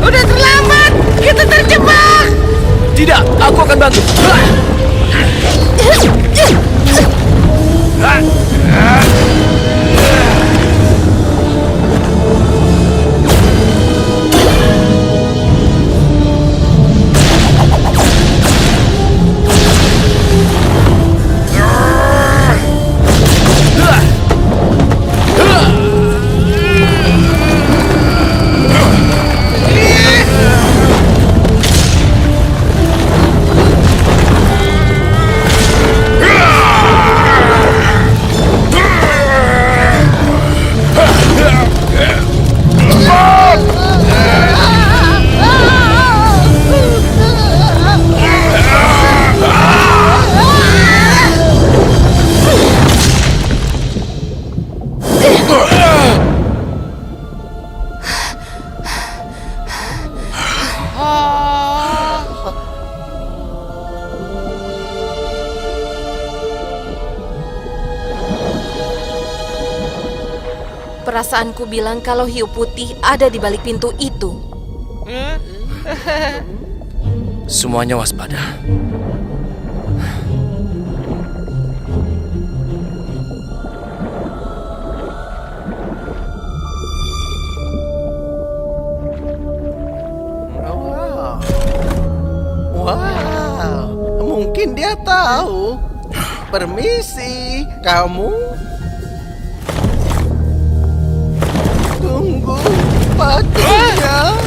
Udah terlambat. Kita terjebak. Tidak, aku akan bantu. Perasaanku bilang kalau hiu putih ada di balik pintu itu. Semuanya waspada. Wow, mungkin dia tahu. Permisi, kamu. Tunggu, patunya.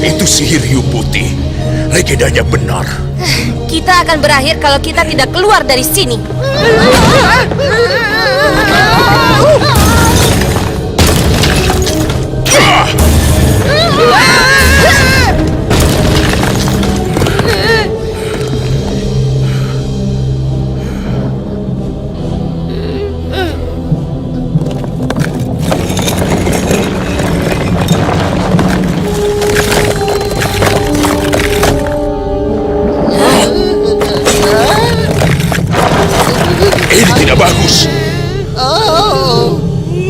Itu sihir hiu putih. Legendanya benar. Kita akan berakhir kalau kita tidak keluar dari sini. Ini tidak bagus. Oh,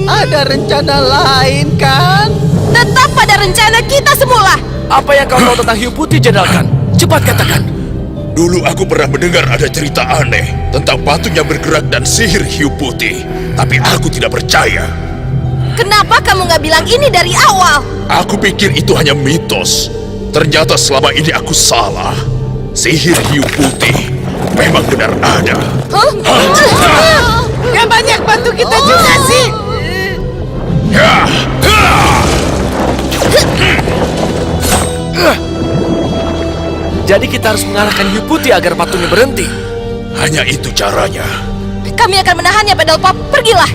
ada rencana lain kan? Tetap pada rencana kita semula. Apa yang kau tahu tentang hiu putih, Jenderal Khan? Cepat katakan. Dulu aku pernah mendengar ada cerita aneh tentang patung yang bergerak dan sihir hiu putih. Tapi aku tidak percaya. Kenapa kamu nggak bilang ini dari awal? Aku pikir itu hanya mitos. Ternyata selama ini aku salah. Sihir hiu putih memang benar ada. Gak banyak bantu kita juga sih. Jadi kita harus mengalahkan hiu putih agar patungnya berhenti. Hanya itu caranya. Kami akan menahannya, Pedal Pop. Pergilah.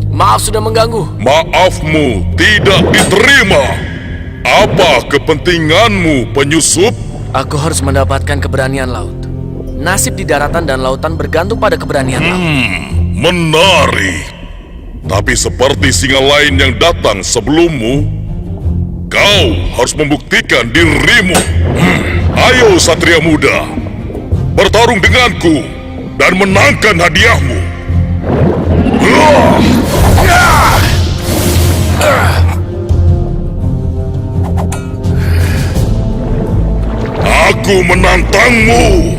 Maaf sudah mengganggu. Maafmu tidak diterima. Apa kepentinganmu, penyusup? Aku harus mendapatkan keberanian laut. Nasib di daratan dan lautan bergantung pada keberanian laut. Menarik. Tapi seperti singa lain yang datang sebelummu, kau harus membuktikan dirimu. Ayo Satria Muda, bertarung denganku dan menangkan hadiahmu. Aku menantangmu.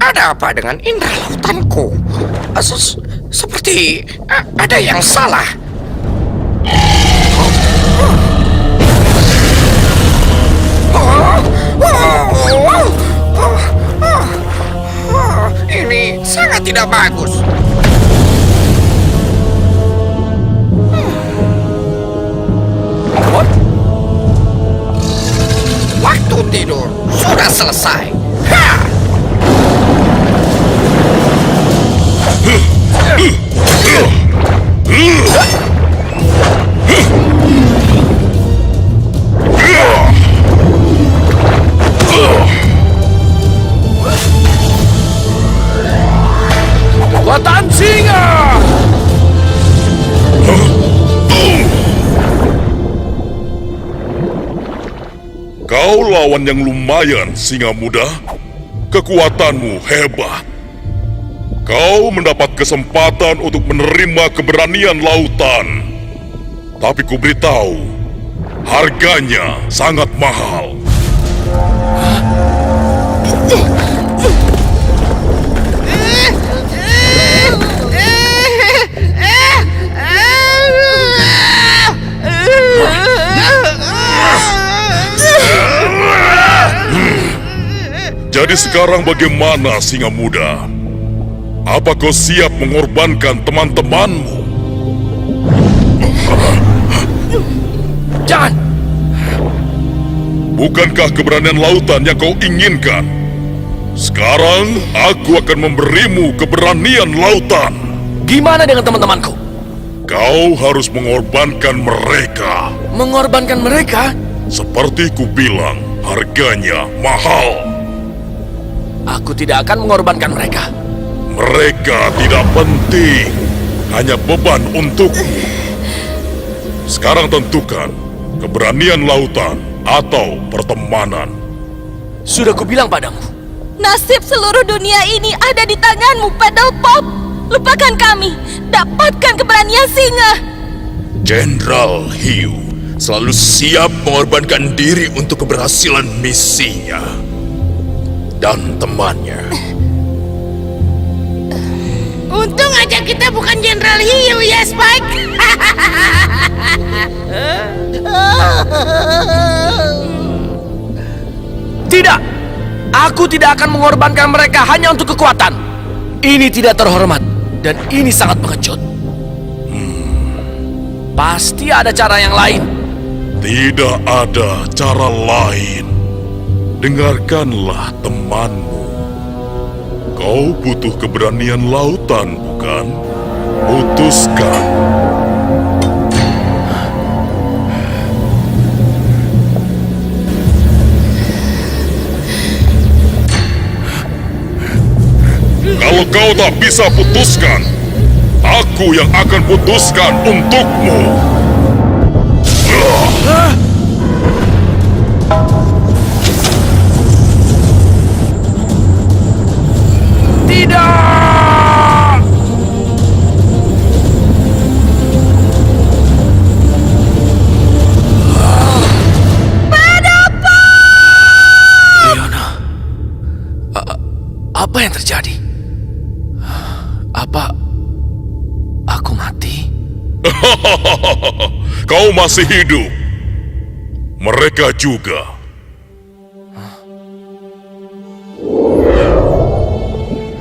Ada apa dengan indera lautanku? Seperti ada yang salah. Ini sangat tidak bagus. Waktu tidur sudah selesai. Kekuatan singa! Kau lawan yang lumayan, singa muda. Kekuatanmu hebat. Kau mendapat kesempatan untuk menerima keberanian lautan. Tapi ku beritahu, harganya sangat mahal. Jadi sekarang bagaimana, Singa Muda? Apa kau siap mengorbankan teman-temanmu? Jangan! Bukankah keberanian lautan yang kau inginkan? Sekarang aku akan memberimu keberanian lautan. Gimana dengan teman-temanku? Kau harus mengorbankan mereka. Mengorbankan mereka? Seperti ku bilang, harganya mahal. Aku tidak akan mengorbankan mereka. Mereka tidak penting, hanya beban untukmu. Sekarang tentukan, keberanian lautan atau pertemanan. Sudah kubilang padamu. Nasib seluruh dunia ini ada di tanganmu, Paddle Pop. Lupakan kami. Dapatkan keberanian singa. Jenderal Hiu selalu siap mengorbankan diri untuk keberhasilan misinya dan temannya. Untung aja kita bukan Jenderal Hiu ya, Spike. Tidak! Aku tidak akan mengorbankan mereka hanya untuk kekuatan. Ini tidak terhormat dan ini sangat pengecut. Pasti ada cara yang lain. Tidak ada cara lain. Dengarkanlah temanmu. Kau butuh keberanian lautan, bukan? Putuskan. Kalau kau tak bisa putuskan, aku yang akan putuskan untukmu. Tidak! Leona, apa yang terjadi? Apa aku mati? Kau masih hidup. Mereka juga.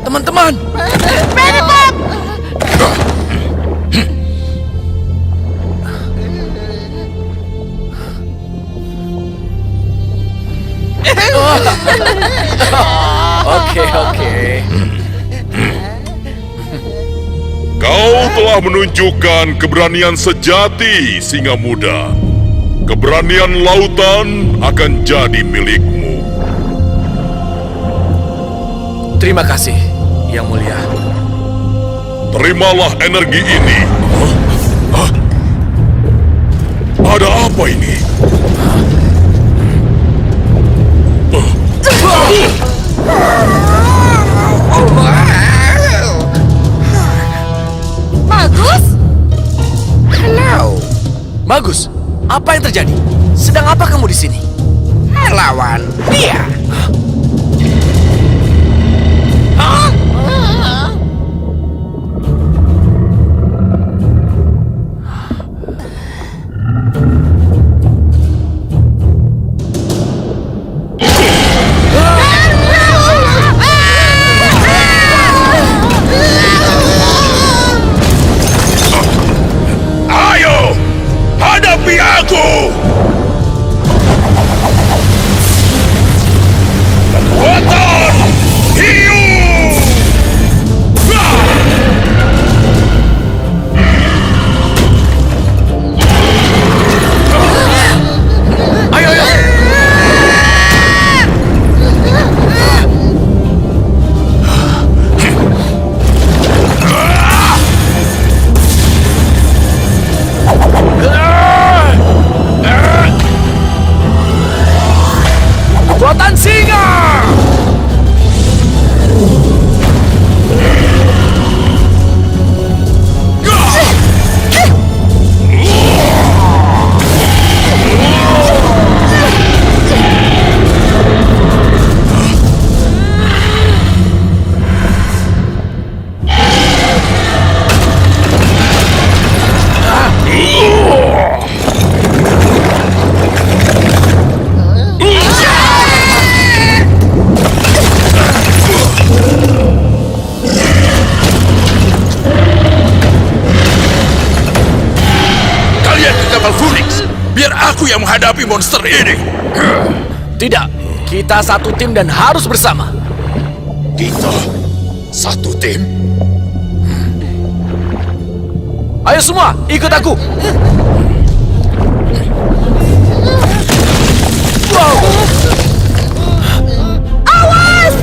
Teman-teman! Oke. Kau telah menunjukkan keberanian sejati, Singa Muda. Keberanian lautan akan jadi milikmu. Terima kasih, Yang Mulia. Terimalah energi ini. Ada apa ini? Magus? Halo, Bagus. Apa yang terjadi? Sedang apa kamu di sini? lawan dia. Ayo, hadapi aku! Kekuatan hiu! Ayo! Kekuatan singa! menghadapi monster ini. Tidak, kita satu tim dan harus bersama. Kita satu tim. Ayo semua, ikut aku. Wow. Awas!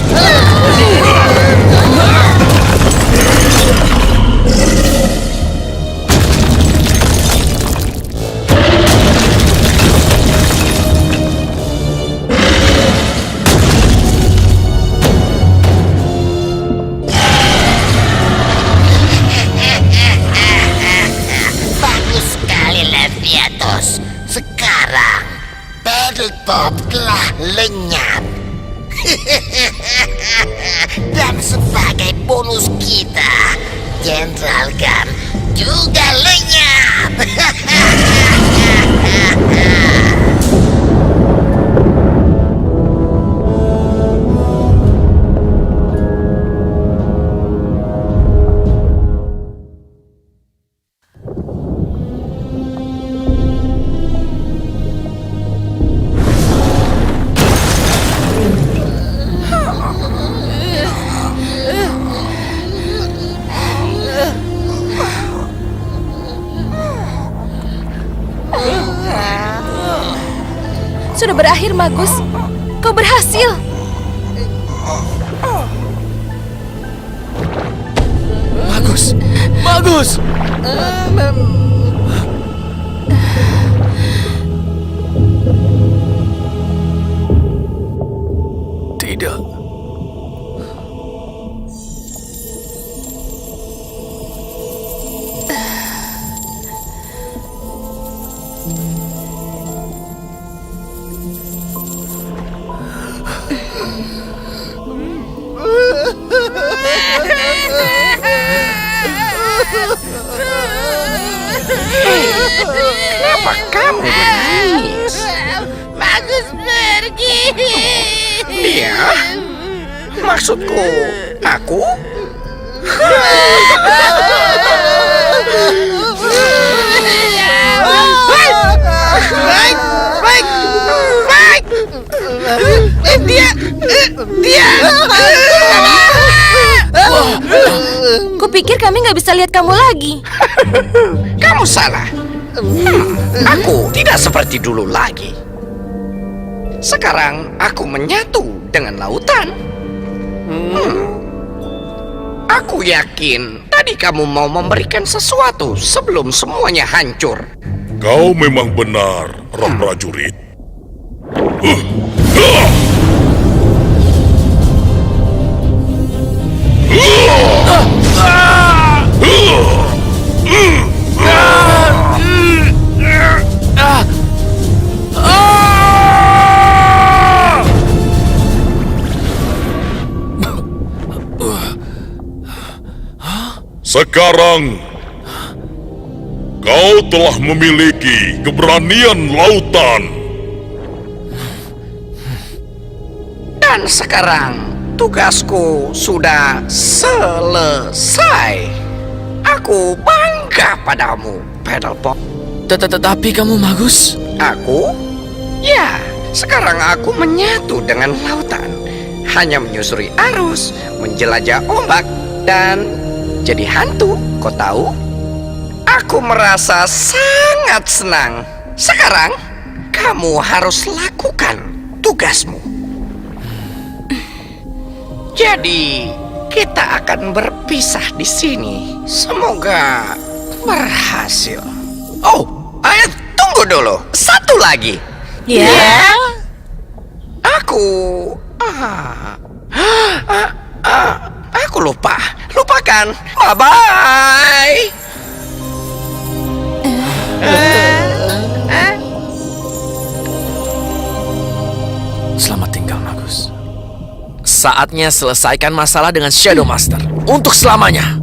Bagus sekali, Leviatos. Sekarang, Battle Pop telah lenyap. Dan sebagai bonus kita, Jenderal Gun juga lenyap. Sudah berakhir, Magus. Kau berhasil. Bagus, bagus. Tidak. Kenapa kamu menangis? Bagus pergi. Dia? Maksudku, aku? Kupikir kami nggak bisa lihat kamu lagi. Kamu salah. Aku tidak seperti dulu lagi. Sekarang aku menyatu dengan lautan. Aku yakin tadi kamu mau memberikan sesuatu sebelum semuanya hancur. Kau memang benar, roh prajurit. Sekarang kau telah memiliki keberanian lautan. Dan sekarang tugasku sudah selesai. Aku bangga padamu, Battle Pop. Tetapi kamu, Magus. Aku? Ya, sekarang aku menyatu dengan lautan. Hanya menyusuri arus, menjelajah ombak, dan jadi hantu, kau tahu? Aku merasa sangat senang. Sekarang, kamu harus lakukan tugasmu. Jadi, kita akan berpisah di sini. Semoga berhasil. Oh, ayo tunggu dulu. Satu lagi. Ya? Aku lupa. Lupakan. Bye-bye. Selamat tinggal, Magus. Saatnya selesaikan masalah dengan Shadow Master untuk selamanya.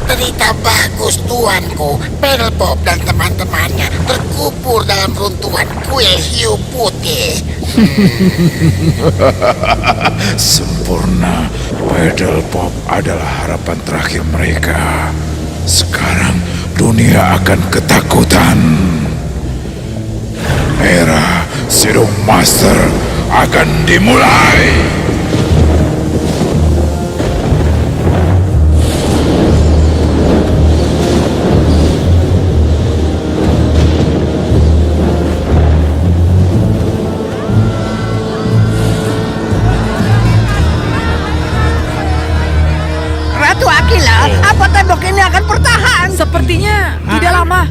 Berita bagus, Tuan. tuanku, Pedelpop dan teman-temannya terkubur dalam runtuhan kuil hiu putih. Sempurna. Pedelpop adalah harapan terakhir mereka. Sekarang dunia akan ketakutan. Era Shadow Master akan dimulai. Ratu Akila, apa tembok ini akan bertahan? Sepertinya tidak lama.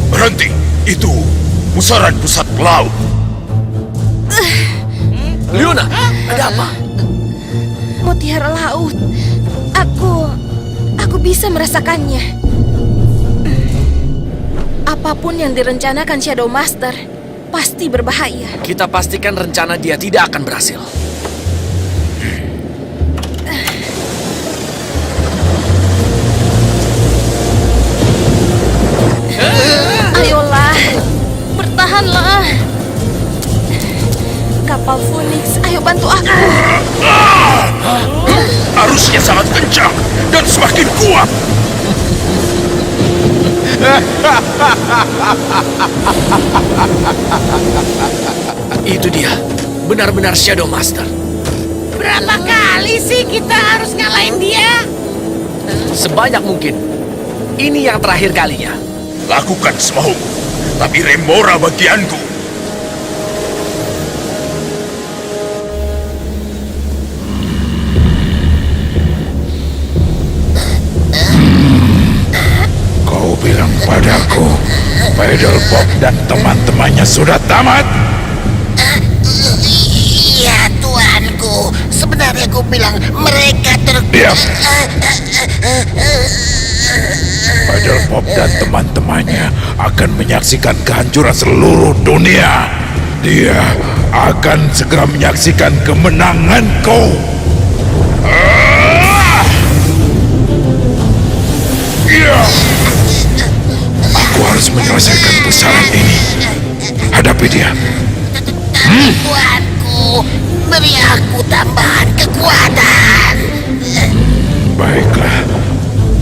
Berhenti! Itu pusaran pusat laut. Leona, ada apa? Mutiara laut. Aku bisa merasakannya. Apapun yang direncanakan Shadow Master pasti berbahaya. Kita pastikan rencana dia tidak akan berhasil. Ayolah, bertahanlah. Kapal Phoenix, ayo bantu aku. Arusnya sangat kencang dan semakin kuat. Itu dia, benar-benar Shadow Master. Berapa kali sih kita harus ngalahin dia? Sebanyak mungkin. Ini yang terakhir kalinya. Lakukan semaumu, tapi Remora bagianku. Kau bilang padaku, Pedelpop dan teman-temannya sudah tamat? Iya, tuanku. Sebenarnya aku bilang mereka Diam. Pedelpop dan teman-temannya akan menyaksikan kehancuran seluruh dunia. Dia akan segera menyaksikan kemenanganku. Aku harus menyelesaikan pusaran ini. Hadapi dia. Tuanku, beri aku tambahan kekuatan. Baiklah,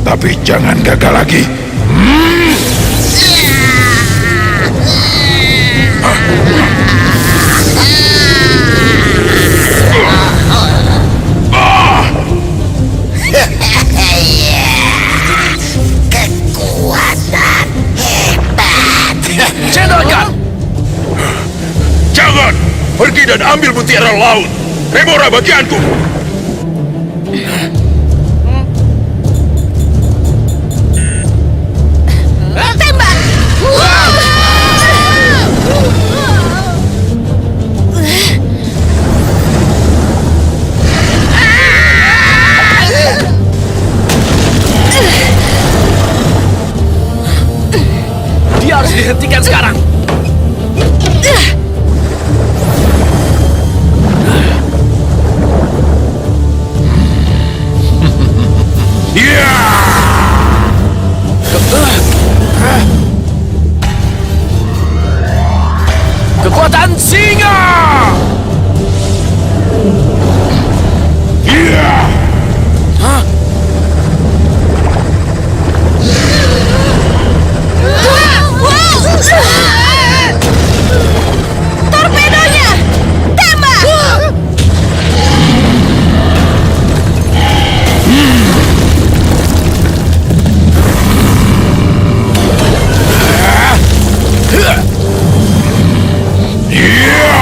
tapi jangan gagal lagi. Kekuatan hebat. Cendolkan! Jangan! Pergi dan ambil mutiara laut. Remora bagianku. Tembak! Dia harus dihentikan sekarang. Kekuatan singa! Hah? Torpedonya! Tembak! Yeah!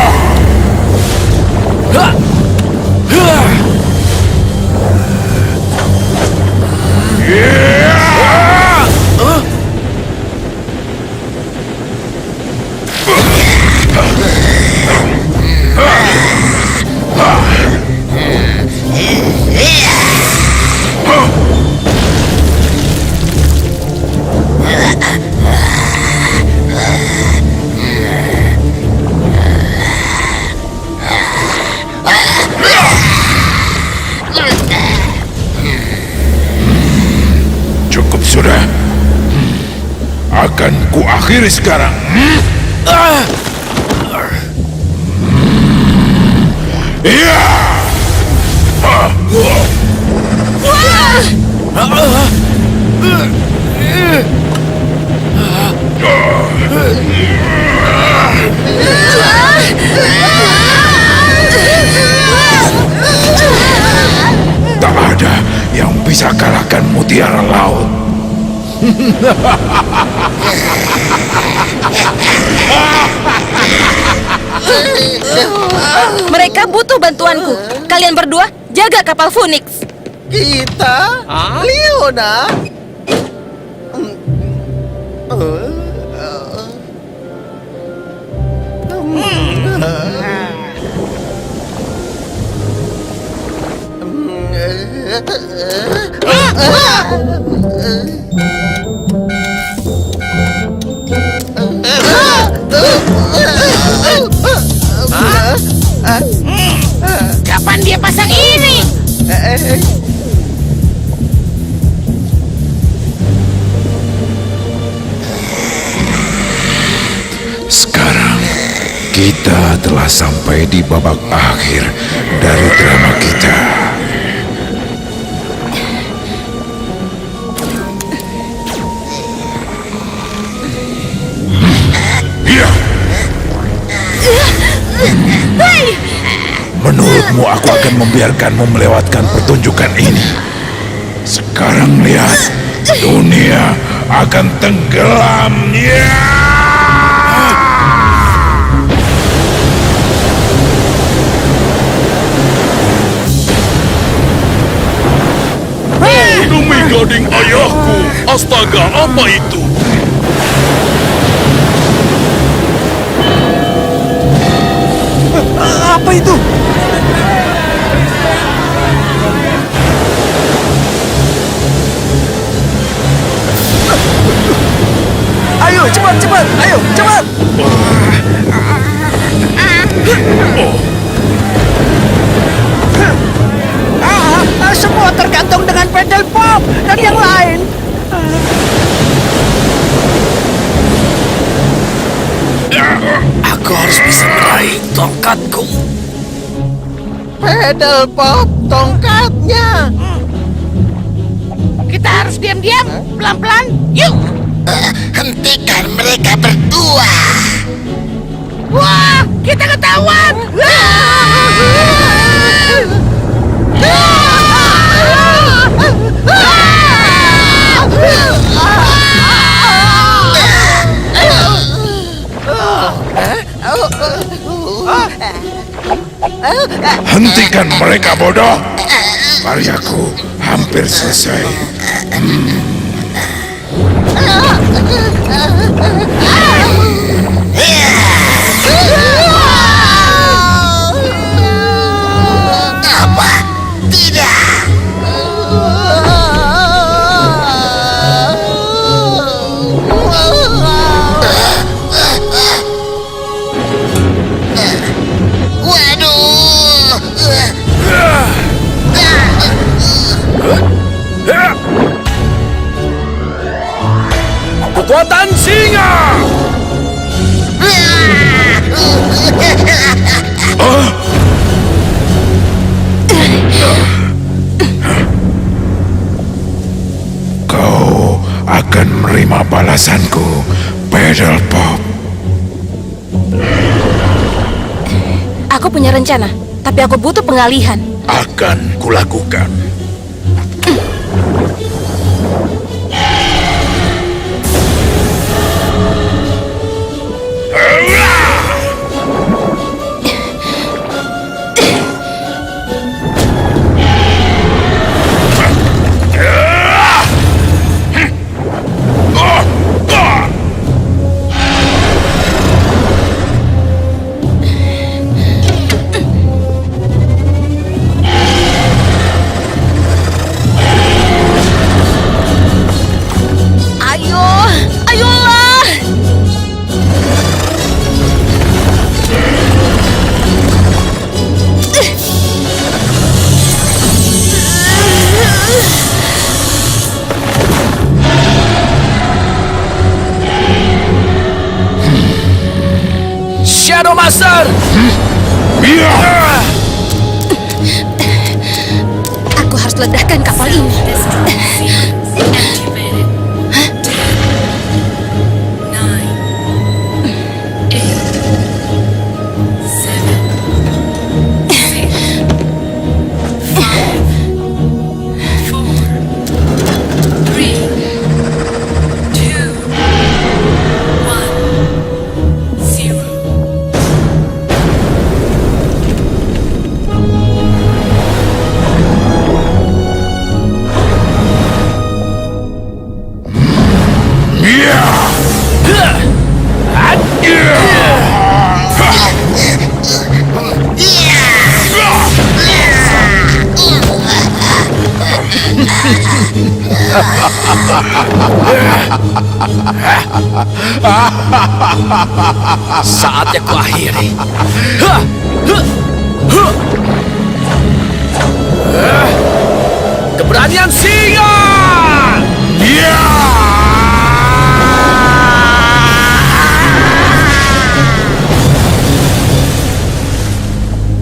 sudah. Akan kuakhiri sekarang. Iya. Tak ada yang bisa kalahkan mutiara laut. Mereka butuh bantuanku. Kalian berdua jaga kapal Phoenix. Kita? Leona? Kapan dia pasang ini? Sekarang kita telah sampai di babak akhir dari drama kita. Iya. Menurutmu aku akan membiarkanmu melewatkan pertunjukan ini? Sekarang lihat, dunia akan tenggelam. Ya. Demi gading ayahku, astaga, apa itu? Apa itu? Ayo, cepat, cepat! Ayo, cepat! Semua tergantung dengan pedal pop dan yang lain. Aku harus bisa meraih tongkatku. Pedal pop tongkatnya. Kita harus diam-diam, pelan-pelan. Yuk! Hentikan mereka berdua. Wah, kita ketahuan. Hentikan mereka, bodoh! Karyaku hampir selesai. Apa? Tidak. Kekuatan singa! Kau akan menerima balasanku, Pedal Pop. Aku punya rencana, tapi aku butuh pengalihan. Akan kulakukan. Shadow Master! Aku harus ledakkan kapal ini. Saatnya ku akhiri. Keberanian singa!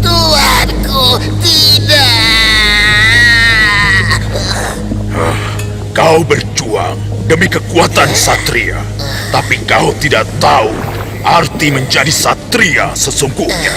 Tuanku, tidak. Kau berjuang demi kekuatan satria, tapi kau tidak tahu arti menjadi satria sesungguhnya.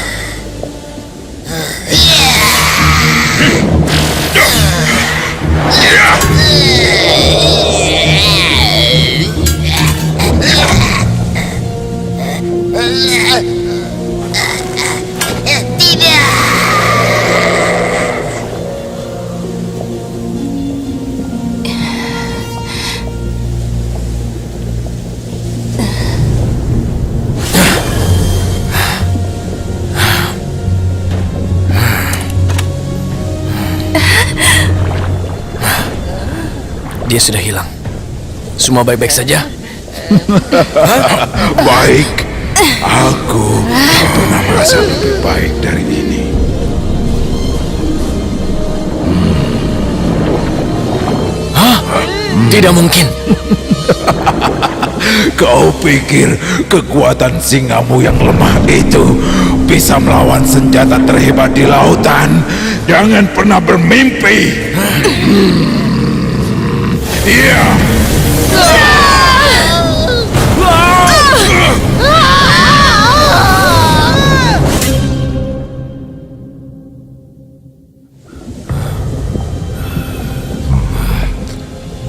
Dia sudah hilang. Semua baik-baik saja. Baik, aku tak pernah merasa lebih baik dari ini. Tidak mungkin. Kau pikir kekuatan singamu yang lemah itu bisa melawan senjata terhebat di lautan? Jangan pernah bermimpi. Iya.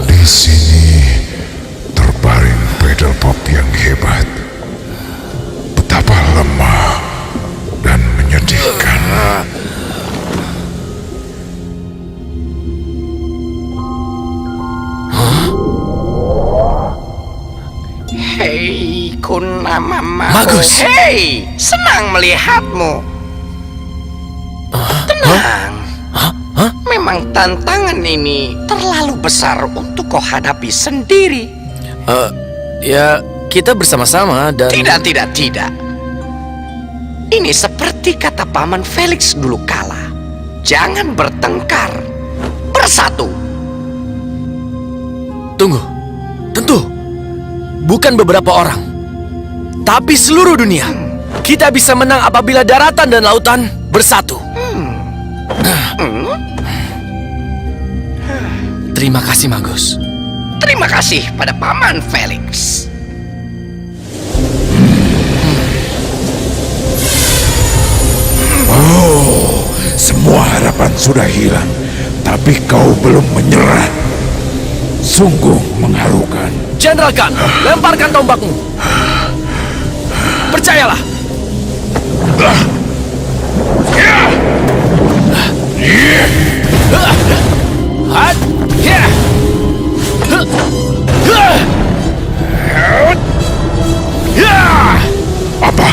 Di sini terbaring pedal pop yang hebat. Betapa lemah dan menyedihkan. Hei, Kunamama. Bagus. Hei, senang melihatmu. Tenang. Memang tantangan ini terlalu besar untuk kau hadapi sendiri. Ya, kita bersama-sama dan... Tidak. Ini seperti kata Paman Felix dulu kala. Jangan bertengkar. Bersatu. Tunggu. Tentu. Bukan beberapa orang. Tapi seluruh dunia. Kita bisa menang apabila daratan dan lautan bersatu. Terima kasih, Magus. Terima kasih pada Paman Felix. Oh, semua harapan sudah hilang, tapi kau belum menyerah. Sungguh mengharukan. Jenderal Khan, lemparkan tombakmu. Percayalah. Apa?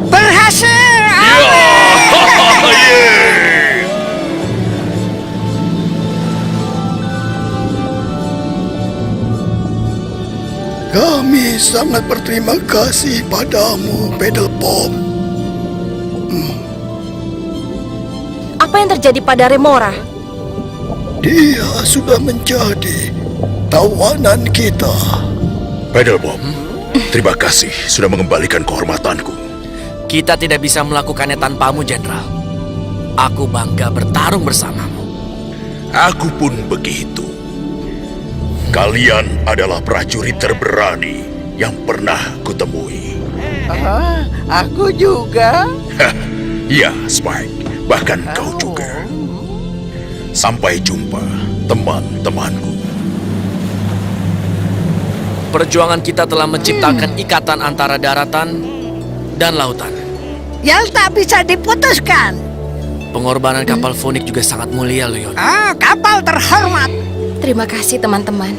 Berhasil! Kami sangat berterima kasih padamu, Pedal Pop. Apa yang terjadi pada Remora? Dia sudah menjadi tawanan kita. Pedal Bob, terima kasih sudah mengembalikan kehormatanku. Kita tidak bisa melakukannya tanpamu, Jenderal. Aku bangga bertarung bersamamu. Aku pun begitu. Kalian adalah prajurit terberani yang pernah kutemui. Aku juga. Ya, Spike. Bahkan kau juga. Sampai jumpa, teman-temanku. Perjuangan kita telah menciptakan ikatan antara daratan dan lautan. Yang tak bisa diputuskan. Pengorbanan kapal Phoenix juga sangat mulia, Leon. Kapal terhormat. Terima kasih teman-teman.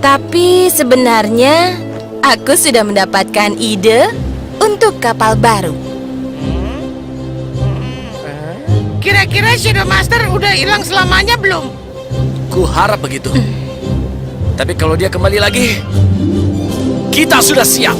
Tapi sebenarnya aku sudah mendapatkan ide untuk kapal baru. Kira-kira Shadow Master udah hilang selamanya belum? Ku harap begitu. Tapi kalau dia kembali lagi, kita sudah siap.